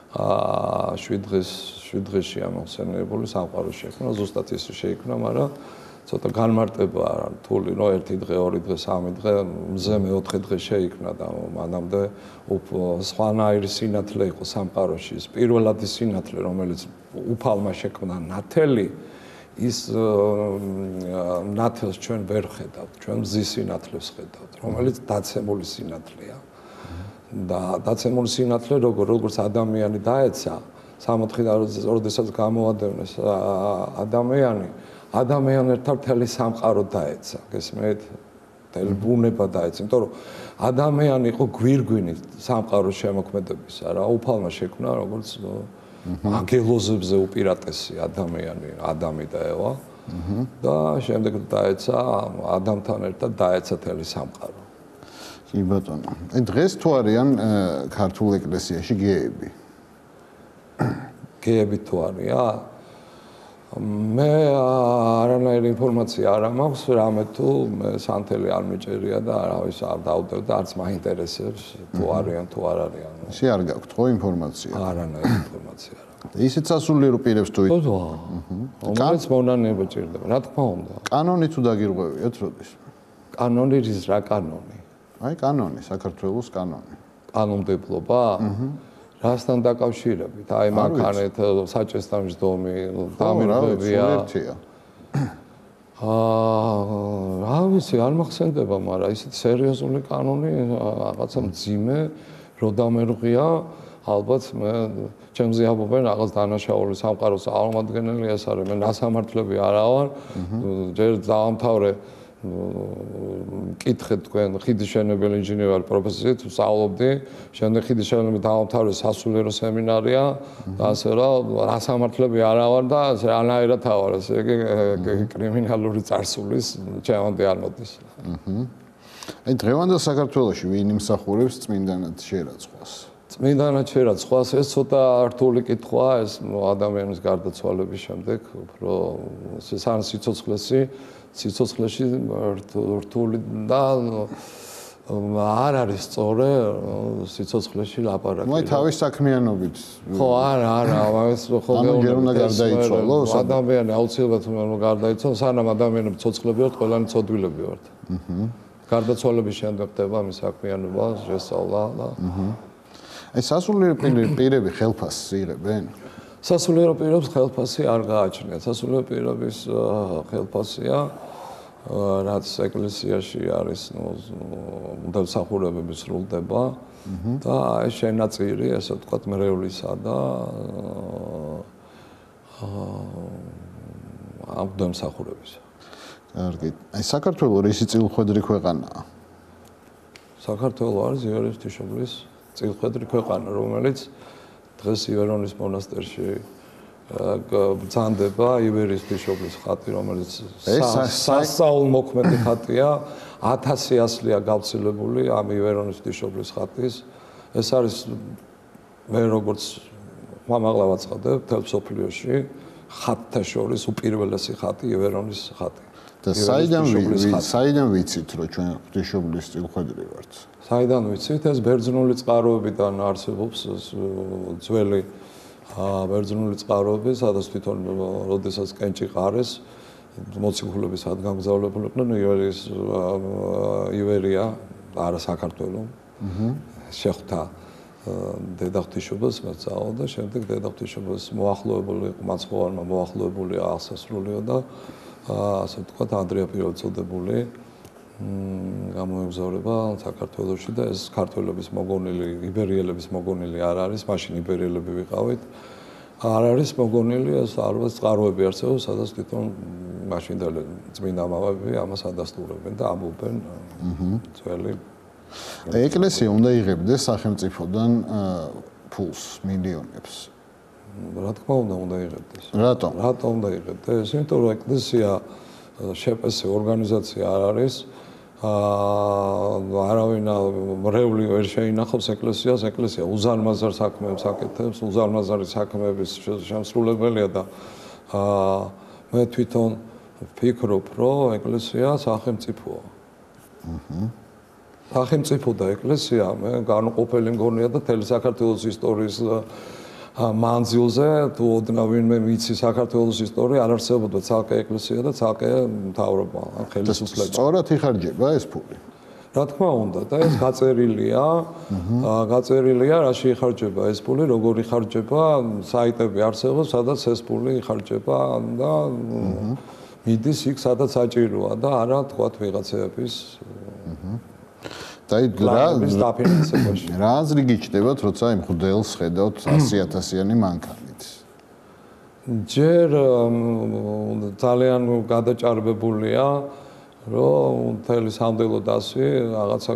Speaker 2: 7 დღეში ამოხსენებული სამყარო შექმნა, ზუსტად ისე შეიქმნა, მაგრამ ცოტა განმარტება რთული, რომ 1 დღე, 2 დღე, 3 დღე, მზე მე-4 დღე შეიქმნა და მანამდე სხვანაირი სინათლე იყო სამყაროში. ის პირველადი სინათლე, რომელიც უფალმა შექმნა ნათელი, ის ნათელს ჩვენ ვერ ხედავთ, ჩვენ მზის სინათლეს ხედავთ, რომელიც დაცემული სინათლეა. და დაცემული სინათლე როგორც ადამიანი დაეცა, 64-დან როდესაც გამოადევნეს ადამიანებთან მთელი სამყარო დაეცა, გესმით? მთელი ბუნება დაეცა, იმიტომ რომ ადამიანი იყო გვირგვინი სამყაროს შემოქმედებისა, რა უფალმა შექმნა როგორც ანგელოზებზე უპირატესი ადამი და ევა და შემდეგ დაეცა ადამიანთან ერთად დაეცა მთელი სამყარო.
Speaker 1: კი ბატონო. დღეს თუ არიან ქართულ ეკლესიაში გეები?
Speaker 2: გეები თუ არიან? მე არანაირი ინფორმაცია არ მაქვს, რამე თუ მე სანთელი არ მიჭერია და არავის არ დავდებ და არც მაინტერესებს თუ არიან თუ არ არიან.
Speaker 1: ისე არ გაქვთ ხო ინფორმაცია?
Speaker 2: არანაირი ინფორმაცია არ აქვს.
Speaker 1: ისეთ სასულიერო პირებს თუ
Speaker 2: რომელიც მონანიება ჭირდება, რა თქმა უნდა.
Speaker 1: კანონი თუ დაგირღვევიათ როდის?
Speaker 2: კანონი რის რა კანონი?
Speaker 1: აი კანონი, საქართველოს კანონი.
Speaker 2: კანონმდებლობა? რასთან დაკავშირებით? აი მანქანით საჭესთან მждომი დამირღვევია. რა ვიცი, არ მახსენდება, მაგრამ ისეთი სერიოზული კანონი რაღაცა მძიმე რო დამერღვია, ალბათ მე ჩემზე ამბობენ რაღაც დანაშაული სამყაროს წარმომადგენელი ეს არის, მე ნასამართლები არა ვარ, ჯერ დაამთავრე მკითხეთ თქვენ ხიდის მშენებელი ინჟინერი ვარ პროფესიით ვსწავლობდი, შემდეგ ხიდის მშენებელი დაამთავრე სასულიერო სემინარია და ასე რა სამართლები არა ვარ და რანაირად ავარ, ესე იგი კრიმინალური წარსულის ჩემამდე არ მოდის.
Speaker 1: აი დღევანდელ საქართველოში ვინ იმსახურებს წმინდანად შერაცხვას?
Speaker 2: წმინდანად შერაცხვას ეს ცოტა რთული კითხვაა, ეს ადამიანის გარდაცვალების შემდეგ უფრო სან სიცოცხლეში რთული და არ არის სწორი სიცოცხლეში ლაპარაკი.
Speaker 1: მე თავის საქმიანობით.
Speaker 2: ხო, არა, ეს ხოლმე
Speaker 1: უნდა გარდაიცვალოს.
Speaker 2: ადამიანი აუცილებლად უნდა გარდაიცვალოს, სანამ ადამიანები ცოცხლები ვართ, ყველანი ცოდვილები ვართ. გარდაცვალების შემდეგ ხდება მის საქმიანობა, შესწავლა და
Speaker 1: აი სასულიერო პირები ხელფასს იღებენ?
Speaker 2: სასულიერო პირებს ხელფასი არ გააჩნიათ. სასულიერო პირების ხელფასია რაც ეკლესიაში არის, მდელსახურებები სრულდება და ეს შენაწირი, ესე ვთქვათ, მრევლისა და ამ მდელსახურებისა. კარგი.
Speaker 1: აი საქართველოს რისი წილხვედრი ქვეყანაა?
Speaker 2: საქართველოს არის იერის ღვთისმშობლის წილხვედრი ქვეყანა, რომელიც დღეს ივერონის მონასტერში ბრძანდება ივერიის ღვთისმშობლის ხატი, რომელიც სასწაულმოქმედი ხატია, 1000 ასლია გავცილებული ამ ივერონის ღვთისმშობლის ხატის. ეს არის მე როგორც მამაღლა ვაცხადებ მთელ მსოფლიოში ხატთა შორის უპირველესი ხატი ივერონის ხატი.
Speaker 1: და საიდან ვიცით, რომ ჩვენ ღვთისმშობლის წილხვედრი ვართ?
Speaker 2: საიდან ვიცით? ეს ბერძნული წყაროებიდან არსებობს ძველი ბერძნული წყაროები, სადაც თვითონ როდესაც კენჭი ყარეს, მოციქულების ადგამგზავრებულიყვნენ ივერია, არა საქართველო. შეხვდა დედა ღვთისმშობელს მეწაო და შემდეგ დედა ღვთისმშობელს მოახლოებული იყო, მაცხოვარმა მოახლოებული აღსასრულიო და ასე ვთქვათ, ანდრია პირველწოდებული გამოემგზავრება საქართველოში და ეს ქართველების მოგონილი, იბერიელების მოგონილი არ არის, მაშინ იბერიელები ვიყავით. არ არის მოგონილი, ეს ალბათ წყაროები არსებობს, სადაც თვითონ მაშინდელი წმინდა მამები ამას ადასტურებენ და ამბობენ ძველი.
Speaker 1: ეკლესია უნდა იღებდეს სახელმწიფოდან ფულს, მილიონებს.
Speaker 2: რა თქმა უნდა იღებდეს.
Speaker 1: რატომ?
Speaker 2: რატომ უნდა იღებდეს? იმიტომ რომ ეკლესია შეპესე ორგანიზაცია არ არის. არავინ მრევლი ვერ შეინახავს ეკლესიას, ეკლესია უზარმაზარ საქმეებს აკეთებს, უზარმაზარი საქმეების შემსრულებელია და მე თვითონ ვფიქრობ, რომ ეკლესია სახელმწიფოა. სახელმწიფო და ეკლესია მე განუყოფელი მგონია და თელი საქართველოს ისტორიის მანძილზე თუ ოდნავ ვინმე ვიცი საქართველოს ისტორია არ არსებობდა ცალკე ეკლესია და ცალკე მთავრობა ან ხელისუფლება.
Speaker 1: სწორად იხარჯება ეს ფული.
Speaker 2: რა თქმა უნდა და ეს გაწერილია რაში იხარჯება ეს ფული, როგორ იხარჯება, საიტები არსებობს, სადაც ეს ფული იხარჯება და მიდის იქ, სადაც საჭიროა და არა თქვათ ვიღაცების რა
Speaker 1: აზრი გიჩნდებათ, როცა იმ მღვდელს ხედავთ 100,000-იანი მანქანით?
Speaker 2: ჯერ ძალიან გადაჭარბებულია, რომ მთელი სამდელო დასი რაღაცა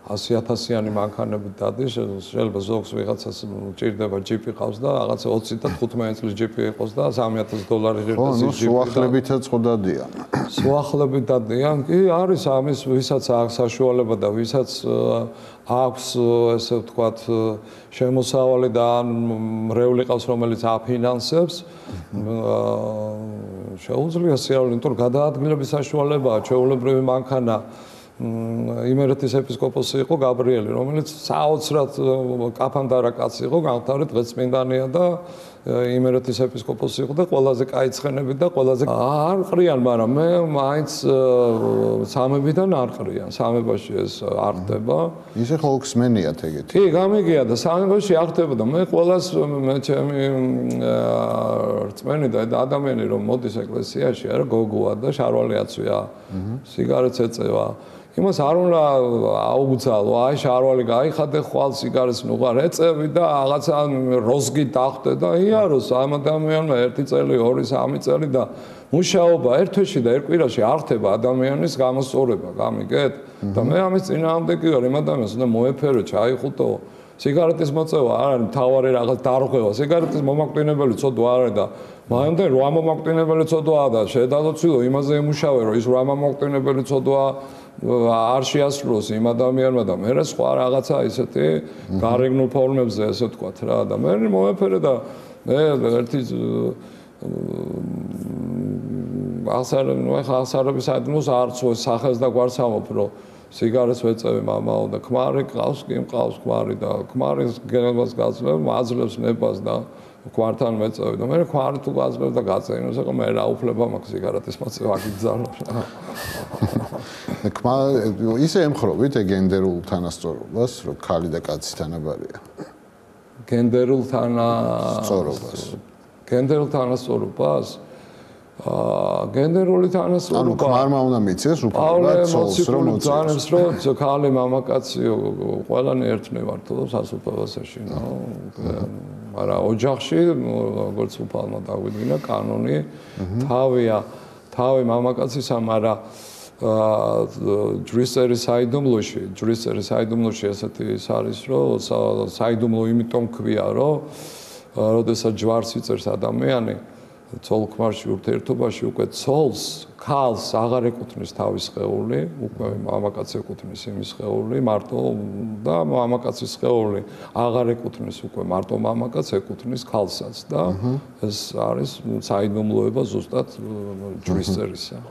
Speaker 2: 100,000-იანი მანქანები დადის, შეიძლება ზოგს ვიღაცას ჭირდება ჯიპი ყავს და რაღაცა 20 და 15 წლის ჯიპი იყოს და $3,000 ღირსის ჯიპი.
Speaker 1: სუახლებითაც ხო დადიან.
Speaker 2: სუახლებით დადიან, კი არის ამის ვისაც აქვს საშუალება და ვისაც აქვს ესე ვთქვათ შემოსავალი და მრევლი ყავს რომელიც აფინანსებს შეუძლია სიარული, იმიტომ რომ გადაადგილების საშუალებაა, ჩვეულებრივი მანქანა იმერეთის ეპისკოპოსი იყო გაბრიელი, რომელიც საოცრად კაფანდარა კაცი იყო, განთავრეთ დღესწმინდანია და იმერეთის ეპისკოპოსი იყო და ყველაზე კაი ცხენები და ყველაზე არ ყრიან, მაგრამ მე მაინც სამებიდან არ ყრიან, სამებაში ეს არ ხდება.
Speaker 1: ისე ხო ხსმენიათ ეგეთი.
Speaker 2: კი, გამიგია და სამებაში არ ხდება და მე ყველას მე ჩემი რწმენი და ადამიანი რომ მოდის ეკლესიაში, არა გოგოა და შარვალი აწვია, სიგარეტს ეწევა. იმას არ უნდა აუგზავნო, აი შარვალი გაიხადე, ხვალ სიგარეტს ნუღარ ეწევი და რაღაცა როზგი დახვდე და იაროს ამ ადამიანმა 1 წელი, 2, 3 წელი და მუშაობა ერთ თვეში და ერთ კვირაში არ ხდება ადამიანის გამოსწორება, გამიგეთ? და მე ამის წინააღმდეგი ვარ, იმ ადამიანს უნდა მოეფერო, ჩაიხუტო. სიგარეტის მოწევა არ არის მთავარი რაღაც დარღვევა, სიგარეტის მომაკვდინებელი ცოდვა არ არის და მაინდა რა მომაკვდინებელი ცოდვაა და შედალოცილო იმაზე იმუშავე, რომ ის რა მომაკვდინებელი ცოდვა არ შეასრულოს იმ ადამიანმა და მე სხვა რაღაცა ისეთი გარეგნულ ფორმებზე ესე ვთქვათ რა და მე მომეფერე და მე ერთი ახსარების საიდუმლოს არც სახელს და გვარს ამობ რომ სიგარეტს ვეწევი მამაო და ქმარი ყავს, კი მყავს ქმარი და ქმარის გენებას გაძლევ, აძლევს ნებას და ქმართან მეწევი და მე ქმარი თუ გაძლევ და გაწერინოს, ეხლა მე რა უფლება მაქვს სიგარეტის მოწევა გიგზავნო.
Speaker 1: ისე ემხრობით გენდერულ თანასწორობას, რომ ქალი და კაცი თანაბარია.
Speaker 2: გენდერულ თანასწორობას. გენდერულ თანასწორობას გენდერული თანასწორობა.
Speaker 1: ანუ ქმარმა უნდა მიცეს უფლება ცოლს რომ
Speaker 2: მოწონს რომ ქალი მამაკაცი ყველანი ერთნი ვართ სასუფეველში, მაგრამ ოჯახში როგორც უფალმა დაგვიდგინა კანონი თავია, თავი მამაკაცისა, მაგრამ ჯვრისერის საიდუმლოში ესეთი ის არის, რომ საიდუმლო იმიტომ ქვია, რომ როდესაც ჯვარს იწერს ადამიანი ცოლ-ქმარში ურთიერთობაში უკვე ცოლს, ქალს აღარ ეკუთვნის თავის სხეული, უკვე მამაკაცს ეკუთვნის იმის სხეული, მარტო და მამაკაცის სხეული აღარ ეკუთვნის უკვე მარტო მამაკაცს, ეკუთვნის ქალსაც და ეს არის საიდუმლოება ზუსტად ჯვრისწერისა.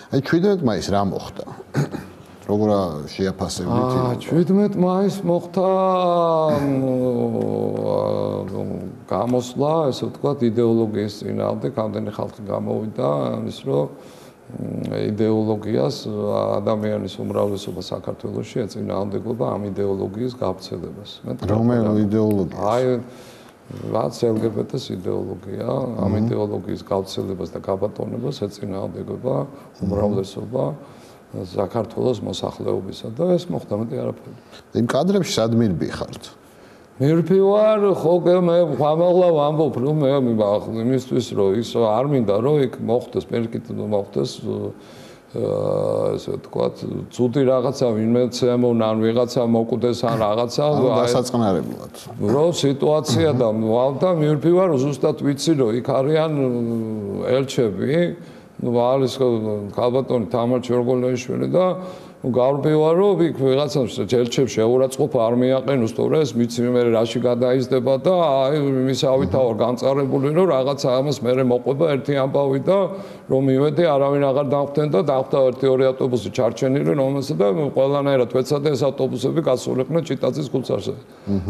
Speaker 1: აი 17 მაისს რა მოხდა? როგორ შეაფასებთ?
Speaker 2: 17 მაისს მოხდა გამოსვლა, ესე ვთქვათ, იდეოლოგიის წინააღმდეგ, ამდენი ხალხი გამოვიდა, ის რომ იდეოლოგიას ადამიანის უმრავლესობა საქართველოში ეწინააღმდეგება ამ იდეოლოგიის გავრცელებას.
Speaker 1: რომელი იდეოლოგია?
Speaker 2: აი რაც LGBT-ს იდეოლოგია, ამ იდეოლოგიის გავრცელებას და გაბატონებას ეწინააღმდეგება უმრავლესობა საქართველოს მოსახლეობისა და ეს მოხდა მეტი არაფერი.
Speaker 1: იმ კადრებში სად მირბი ხართ?
Speaker 2: მირბი ვარ, ხო მე ხამაღლა ვამბობ, რომ მე იმისთვის რომ ის არ მინდა რომ იქ მოხდეს, პერკით მოხდეს ესე ვთქვათ, ცუდი რაღაცა ვინმე ცემონა ან ვიღაცა მოკვდეს ან რაღაცა
Speaker 1: დასაწყნარებლად.
Speaker 2: რო სიტუაცია და მივირბი ვარ, ზუსტად ვიცი რომ იქ არიან ელჩები არის ქალბატონი თამარ ჩორგოლაიშვილი და გავრბევა რომ იქ ვიღაცას ჯერჩებს შეურაცხყოფა არ მიაყენოს თორე ეს მიცი მე რაში გადაიზდება და აი მისავით ავარ განწარებული რომ რაღაცა ამას მე მოყვება ერთი ამბავი და რომ მივედი არავინ აღარ დავხვდენ და დავხვდა ერთი ორი ავტობუსი ჩარჩენილი რომელსაც და ყველანაირად ვეცადე ეს ავტობუსები გასულიყვნენ ჭიტაძის ქუჩაზე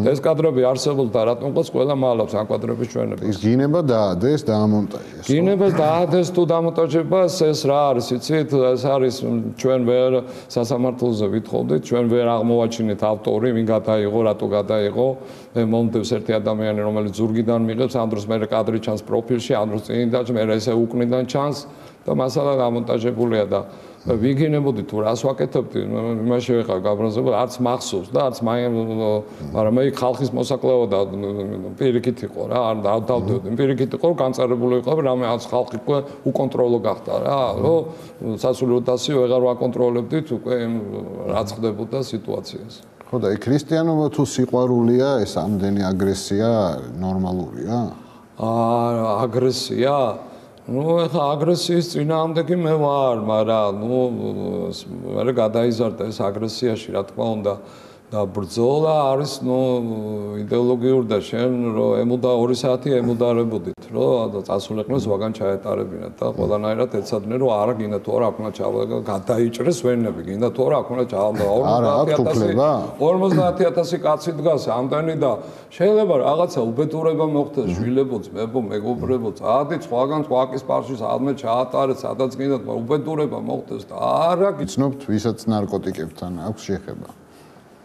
Speaker 2: ეს კადრები არსებობდა რატომღაც ყველა მალავს ამ კადრების ჩვენებას
Speaker 1: ის გინება დაადეს დაამონტაჟეს
Speaker 2: გინებას დაადეს თუ დამონტაჟებას ეს რა არის იცით ეს არის ჩვენ ვერ სასამართლოზე ვითხოვდით ჩვენ ვერ აღმოვაჩინეთ ავტორი ვინ გადაიღო რატო გადაიღო მე მომდევს ერთი ადამიანი რომელიც ზურგიდან მიღებს ამ დროს მე კადრი ჩანს პროფილში ამ დროს წინიდან მე ესე უკნიდან ჩანს და მასალა გამონტაჟებულია და ვიგინებოდი თუ რას ვაკეთებდი იმაში ვიყავ გაბრაზებული არც მახსოვს და არც მაგრამ მე ხალხის მოსაკლეო და პირიქით იყო რა არ დავდავდები პირიქით იყო განწარებული ვიყავ რამე არც ხალხი უკონტროლო გახდა რა რომ სასულიერო დასი ვეღარ ვაკონტროლებდით უკვე რაც ხდებოდა სიტუაციას
Speaker 1: ხო და ქრისტიანობა თუ სიყვარულია ეს ამდენი აგრესია ნორმალურია
Speaker 2: აგრესია ну ეხა აგრესიის წინააღმდეგი მე ვარ, მაგრამ მე გადაიზარდა ეს აგრესიაში, რა თქმა უნდა და ბრძოლა არის იდეოლოგიური და შენ რომ ემუდა 2 საათი ემუდარებოდით, რომ წასულიყო ზვაგან ჩაეტარებინათ და ყველანაირად ეცადნენ რომ არა გინდა თუ არა აქ უნდა გადაიჭრეს ვენები, გინდა თუ არა აქ უნდა ჩავდა 50000 კაცი დგას ამდენი და შეიძლება რაღაცა უბედურება მოხდეს შვილებოც, მებო, მეგობრებოც, ადი სხვაგან სხვაკის პარში სადმე ჩაატარეთ, სადაც გინდათ, უბედურება მოხდეს და არა
Speaker 1: გიცნობთ ვისაც ნარკოტიკებთან აქვს შეხება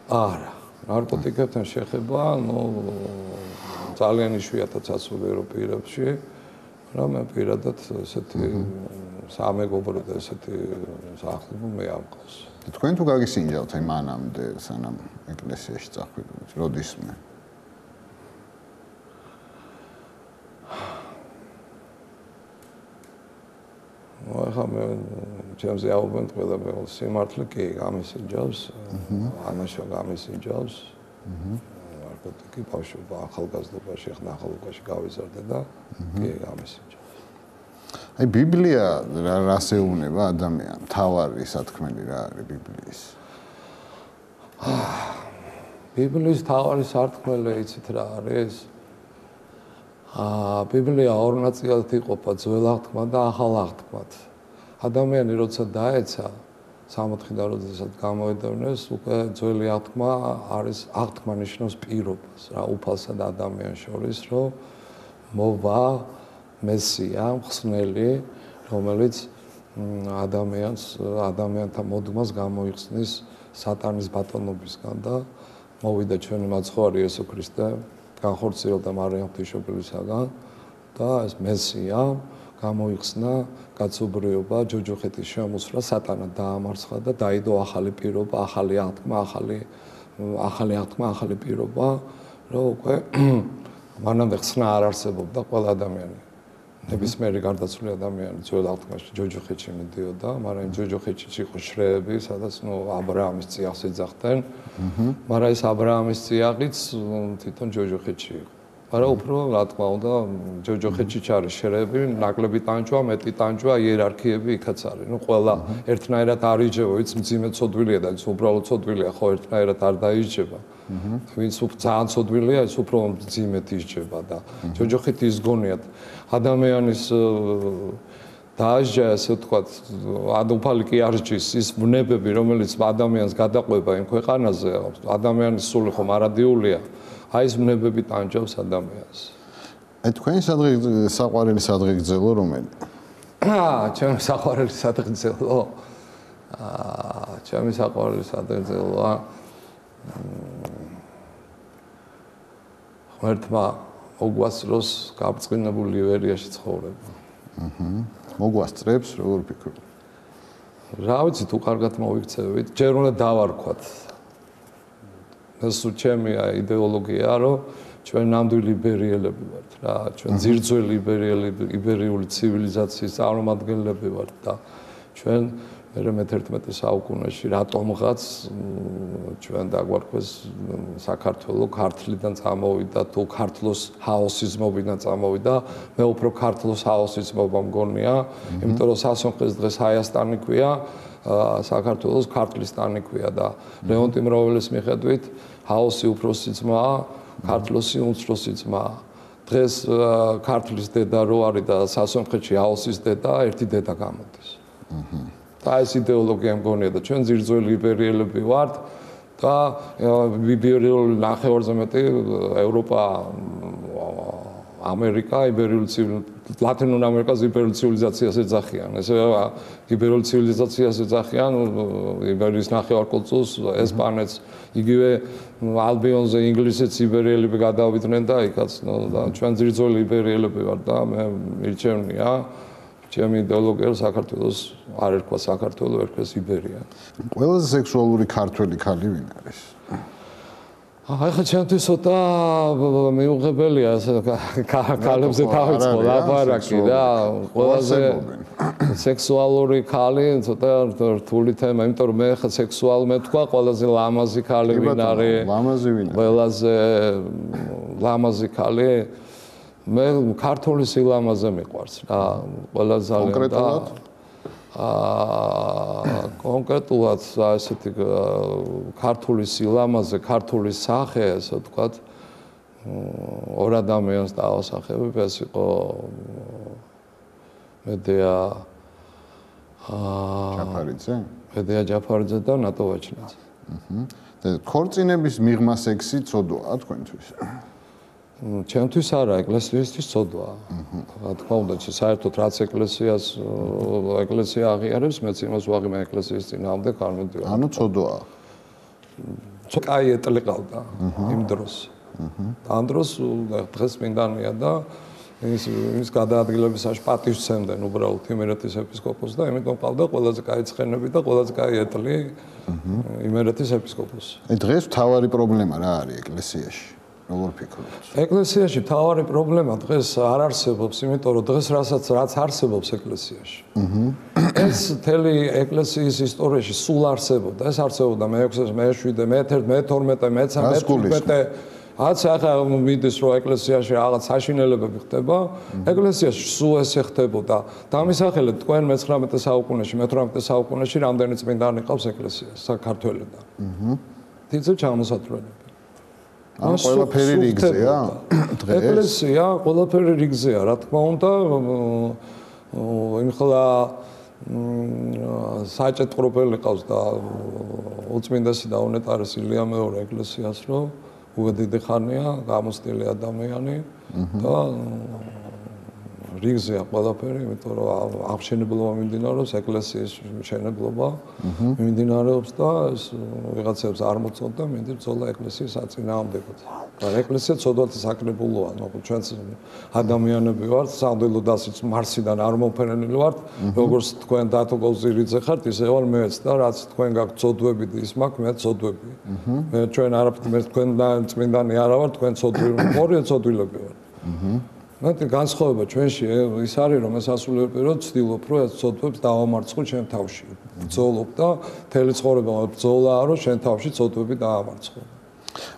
Speaker 2: არა, ნარკოტიკებთან შეხება, ძალიან იშვიათად სასულიერო პირებში, მაგრამ მე პირადად ესეთი სამეგობრო და ესეთი სახლები მე არ მყავს.
Speaker 1: თქვენ თუ გაგისინჯავთ აი მანამდე სანამ ეკლესიაში წახვიდით, როდისმე?
Speaker 2: ახლა მე ჩემზე აუბენ ყველა მე სიმართლე კი გამისინჯავს ანაშო გამისინჯავს ნარკოტიკი ბავშვობა ახალგაზრდობაში ხნა ახალგაზრდობაში გავიზარდა და კი გამისინჯავს
Speaker 1: აი ბიბლია რას ეუბნება ადამიანს თავარი სათქმელი რა არის ბიბლიის
Speaker 2: ბიბლიის თავარი სათქმელი იცით რა არის ბიბლია ორ ნაწილად იყოფა ძველ აღთქმა და ახალ აღთქმად. ადამიანი როცა დაეცა 60-დან როდესაც გამოედევნეს, უკვე ძველი აღთქმა არის აღთქმა ნიშნავს პირობას, რა უფალსა და ადამიანს შორის, რომ მოვა მესია, მხსნელი, რომელიც ადამიანთა მოდმას გამოიხსნის სატანის ბატონობისგან და მოვიდა ჩვენი მაცხოვარი იესო ქრისტე განხორციელდა მარიამ ღვთისმშობელისაგან და ეს მესია გამოიხსნა კაცობრიობა ჯოჯოხეთის შემოსვლა სატანა დაამარცხა და დაიდო ახალი პირობა ახალი აღთქმა ახალი პირობა რომ უკვე მანამდე ხსნა არ არსებობდა ყველა ადამიანი ნებისმიერი გარდაცვლილი ადამიანი ძველ აღთქმაში ჯოჯოხეთში მიდიოდა მაგრამ იმ ჯოჯოხეთში იყო შრეები სადაც აბრაამის წიაღს ეძახდნენ მაგრამ ეს აბრაამის წიაღიც თვითონ ჯოჯოხეთში იყო მაგრამ უფრო რა თქმა უნდა ჯოჯოხეთში ჩარის შრეები ნაკლები ტანჯვა მეტი ტანჯვა იერარქიები იქაც არის ნუ ყველა ერთნაირად არ იჯება ვინც მძიმე ცოდვილია და ვინც უბრალოდ ცოდვილია ხო ერთნაირად არ დაიჯება ვინც ძალიან ცოდვილია ის უფრო მძიმედ ისჯება და ჯოჯოხეთი ის გონიათ ადამიანის დაასჯა ასე ვთქვათ უფალი კი არ ჯის ის ვნებები რომელიც ადამიანს გადაყვება იმ ქვეყანაზე ადამიანის სული ხომ არადიულია აი ეს ვნებები ტანჯავს ადამიანს
Speaker 1: აი თქვენი საყვარელი სადღეგრძელო რომელი
Speaker 2: ჩემი საყვარელი სადღეგრძელო ჩემი საყვარელი სადღეგრძელოა ღმერთმა მოგვასწროს გაბრწყინებული ივერიაში ცხოვრება.
Speaker 1: მოგვასწრებს, როგორ ფიქრობ?
Speaker 2: რა ვიცი, თუ კარგად მოიქცევით, ჯერ უნდა დავარქვათ. ეს ჩემი იდეოლოგია, რომ ჩვენ ნამდვილი ლიბერიელები ვართ რა, ჩვენ ძირძველი იბერიული ცივილიზაციის წარმომადგენლები ვართ და ჩვენ მე-11 საუკუნეში რატომღაც ჩვენ დაგვარქვეს საქართველოს ქართლიდან წამოვიდა თუ ქართლოს ჰაოსიზმობიდან წამოვიდა მე უფრო ქართლოს ჰაოსიზმობა მგონია იმიტომ რომ სასონხეს დღეს ჰაიასტანი ქვია საქართველოს ქართლისტანი ქვია და ლეონტი მროველის მიხედვით ჰაოსი უფროსი ძმაა ქართლოსი უმცროსი ძმაა დღეს ქართლის დედა რო არის და სასონხეთში ჰაოსის დედა ერთი დედა გამოდის და ეს იდეოლოგია მგონია და ჩვენ ძირძველი იბერიელები ვართ და იბერიელ ნახევარზე მეტი ევროპა ამერიკა იბერიული ლათინურ ამერიკას იბერიული ცივილიზაციას ეძახიან ესე იბერიული ცივილიზაციას ეძახიან იბერიის ნახევარკუნძულს ესპანეთს იგივე ალბიონზე ინგლისეც იბერიელები გადავიდნენ და იქაც და ჩვენ ძირძველი იბერიელები ვართ და მე მირჩევნია ჩემი იდეოლოგია საქართველოს არ ერქვა საქართველო ერქვა იბერია
Speaker 1: ყველაზე სექსუალური ქართველი ქალი ვინ არის
Speaker 2: ახლა ჩემთვის ცოტა მიუღებელია ქალებზე დავიწყო ლაპარაკი და ყველაზე სექსუალური ქალი ცოტა რთული თემა იმიტომ რომ მე ხა სექსუალ მე თქვა ყველაზე ლამაზი ქალი ვინ არის
Speaker 1: ლამაზი ვინ
Speaker 2: ყველაზე ლამაზი ქალი მე ქართული სილამაზე მიყვარს რა ყველა ძალიან და კონკრეტულად ესეთი ქართული სილამაზე, ქართული სახე, ასე ვთქვათ, ორ ადამიანს დავასახებ, ეს იყო მედეა ჯაფარიძე და ნატო ვაჩნაძე.
Speaker 1: და ქორწინების მიღმა სექსი ცოდვაა თქვენთვის?
Speaker 2: ჩემთვის არა, ეკლესიისთვის ცოდვაა. რა თქმა უნდა, საერთოდ რაც ეკლესია აღიარებს, მეც იმას ვაღიმე ეკლესიის წინააღმდეგ არ მივდივარ.
Speaker 1: ანუ ცოდვაა.
Speaker 2: კაი ეტლი ყავდა იმ დროს. ამ დროს დღეს მინდანია და ის გადაადგილებისაში პატივს სცემდნენ უბრალოდ იმერეთის ეპისკოპოსს და ამიტომ ყავდა ყველაზე კაი ცხენები და ყველაზე კაი ეტლი იმერეთის ეპისკოპოსს.
Speaker 1: დღეს მთავარი პრობლემა რა არის ეკლესიაში? როგორ ფიქრობთ?
Speaker 2: ეკლესიაში მთავარი პრობლემა დღეს არ არსებობს, იმიტომ რომ დღეს რაც არსებობს ეკლესიაში. ეს მთელი ეკლესიის ისტორიაში სულ არსებობდა. ეს არსებობდა მე-6, მე-7, მე-11, მე-12, მე-13. რაც ახლა მიდის რომ ეკლესიაში რაღაც საშინელებები ხდება, ეკლესიაში სულ ესე ხდებოდა. დამისახელეთ თქვენ მე-19 საუკუნეში, მე-18 საუკუნეში რამდენი წმინდანი ყავს ეკლესიაში საქართველოსთან. თითო ჩამოსათვლელები.
Speaker 1: ან ყველაფერი რიგზეა?
Speaker 2: ეკლესია ყველაფერი რიგზეა, რა თქმა უნდა, იმხელა საჭეთყროფელი ყავს და უწმინდესი და უნეტარესი ილია მეორე ეკლესიას, რომ უდიდი ხანია, გამოსტილი ადამიანი და რიგზეა ყველაფერი, იმიტომ რომ აღშენებლობა მიმდინარეობს, ეკლესიის მშენებლობა მიმდინარეობს და ეს ვიღაცებს არ მოწონდა, მინდა ბრძოლა ეკლესიის აწინააღმდეგოდ. და ეკლესია ცოდვათ საკრებულოა, მაგრამ ჩვენც ადამიანები ვართ, სამდელო დასიც მარსიდან არ მომფერენილი ვართ, როგორც თქვენ დათო გოზირიძე ხართ, ისე ვარ მეც და რაც თქვენ გაქვთ ცოდვები ის მაქვს, მე ცოდვები. მე ჩვენ არაფერი მე თქვენ წმინდანი არა ვარ, თქვენ ცოდვები, ორი ცოდვილები ვარ. მათი განსხვავება ჩვენში ის არის რომ ეს ასულები რომ ცდილობ რომ ეს ცოდვებს დავამარცხო ჩემ თავში. ბრძოლობ და მთელი ცხოვრება ბრძოლაა რომ შენ თავში ცოდვები დაამარცხო.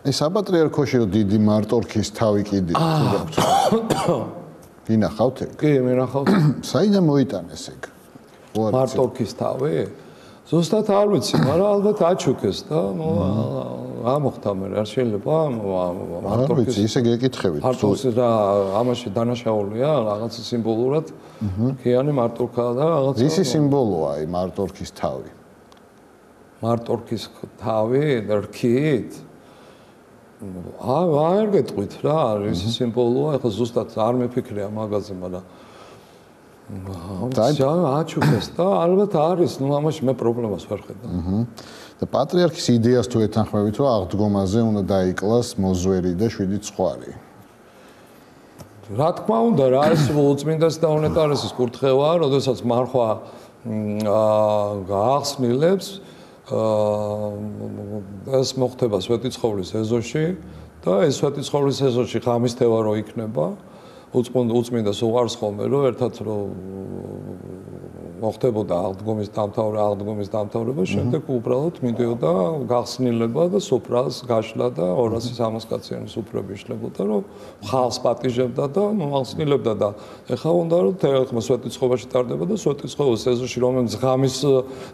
Speaker 1: აი საპატრიარქოში რომ დიდი მარტორქის თავი კიდე თუ გაქვთ. ვინახავთ ეგ?
Speaker 2: კი, მინახავთ.
Speaker 1: საიდან მოიტანეს ეგ?
Speaker 2: მარტორქის თავი? ზუსტად არ ვიცი, მაგრამ ალბათ აჩუქეს და ამოხდა მე არ შეიძლება
Speaker 1: მარტორქის ისე გეკითხებით.
Speaker 2: მარტორქის და ამაში დანაშაულია რაღაც სიმბოლურად. ქიანი მარტორქა და რაღაც
Speaker 1: ისი სიმბოლოა აი მარტორქის თავი?
Speaker 2: მარტორქის თავი და რქით? არ გეტყვით რა, არის სიმბოლოა, ეხლა ზუსტად არ მეფიქრია მაგაზე, მაგრამ აჩუქეს და ალბათ არის, ნუ ამაში მე პრობლემას ვერ ხედავ.
Speaker 1: და პატრიარქის იდეას თუ ეთანხმებით, რომ აღდგომაზე უნდა დაიკლას მოძვერი და 7 ცხვარი.
Speaker 2: რა თქმა უნდა, რა არის უწმინდესი და უნეტარესის კურთხევაა, როდესაც მარხვა გაახსნილებს ეს მოხდება სვეტიცხოვლის ეზოში და ეს სვეტიცხოვლის ეზოში ხამისთევა რო იქნება უწმინდას უყარს ხოლმე რომ ერთად რო მოხდებოდა აღდგომის დამთავრება, შემდეგ უბრალოდ მიდიოდა გახსნილება და სუფრას გაშლა და 200-300 კაციანი სუფრებიიშლებოდა, რომ ხალხს პატიჟებდა და ახსნილებდა და ეხლა უნდა რომ თეატრმა სვეტიცხოვაში ტარდება და სვეტიცხოვის ეზოში რომელიც ღამის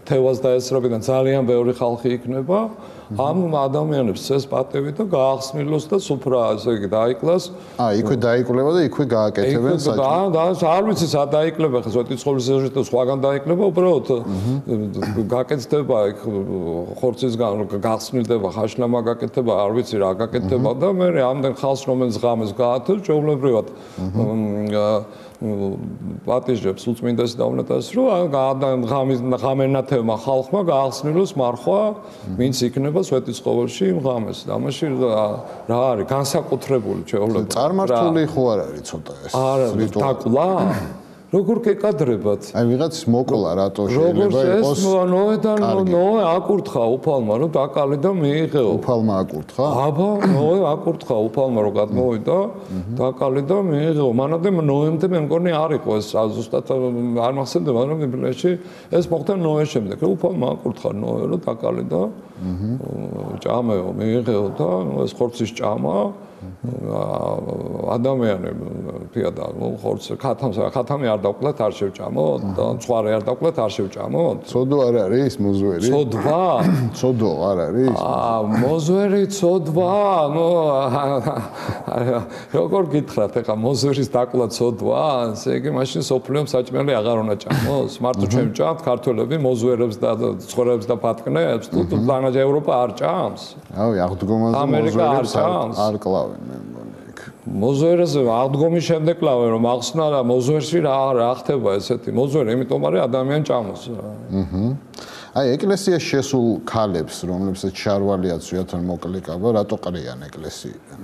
Speaker 2: თევას დაესწრებიდან ძალიან ბევრი ხალხი იქნება, ამ ადამიანებს ეს პატევი და გაახსნილოს და სუფრა ესე იგი დაიკლას.
Speaker 1: იქვე დაიკლება და იქვე გააკეთებენ საჭმელს.
Speaker 2: და არ ვიცი სად დაიკლება, ხა სვეტიცხოვლის ეზოში და სხვაგან დაიკლება, უბრალოდ გაკეთდება იქ ხორცისგან გახსნილდება, ხაშლამა გაკეთდება, არ ვიცი რა გაკეთდება და მე ამდენ ხალხს რომელიც ღამეს გაათოს, ჩვეულებრივად პატიჟებს უწმინდეს დავნებას, რომ ღამენათევმა ხალხმა გაახსნილოს მარხვა, ვინც იქნება სვეტიცხოველში იმ ღამეს. ამაში რა არის განსაკუთრებული ჩვეულებრივად.
Speaker 1: წარმართული ხო არ არის ცოტა ეს რიტუალი?
Speaker 2: დაკლა? როგორ გეკადრებათ?
Speaker 1: ვიღაც მოკლა რატო შეიძლება იყოს?
Speaker 2: ნოე აკურთხა უფალმა რომ დაკალი და მიიღეო.
Speaker 1: უფალმა აკურთხა?
Speaker 2: აბა, ნოე აკურთხა უფალმა რომ გადმოვიდა, დაკალი და მიიღეო. მანამდე ნოემდე მე მგონი არ იყო ეს ზუსტად არ მახსენდება რომ ბიბლიაში ეს მოხდა ნოეს შემდეგ. უფალმა აკურთხა ნოე რომ დაკალი და ჭამეო, მიიღეო და ეს ხორცის ჭამა ადამიანები თიადა ხორცს ხათამი არ დავკლათ არ შევჭამოთ და ცხვარი არ დავკლათ არ შევჭამოთ.
Speaker 1: ცოდო არ არის მოზვერი?
Speaker 2: ცოდვა?
Speaker 1: ცოდო არ არის?
Speaker 2: მოზვერი ცოდვა? როგორ გითხრათ ეხა მოზვერის დაკლა ცოდვა? ესე იგი მაშინ სოფლიომ საჭმელი აღარ უნდა ჭამოს? მარტო ჩვენ ჭამთ ქართველები მოზვერებს და ცხვარებს და ფატკნებს თუ თანაც ევროპა არ ჭამს?
Speaker 1: ავი აღდგომაზე მოზვერებს არ კლავენ მე მგონი იქ.
Speaker 2: მოზვერზე აღდგომის შემდეგ კლავენ რომ ახსნა და მოზვერში რა ხდება ესეთი მოზვერი იმიტომ არის ადამიან ჭამოს.
Speaker 1: აი ეკლესიაში შესულ ქალებს რომლებსაც შარვალიაც ზვიათან მოკლიკაბა რატო ყრიან ეკლესიიდან?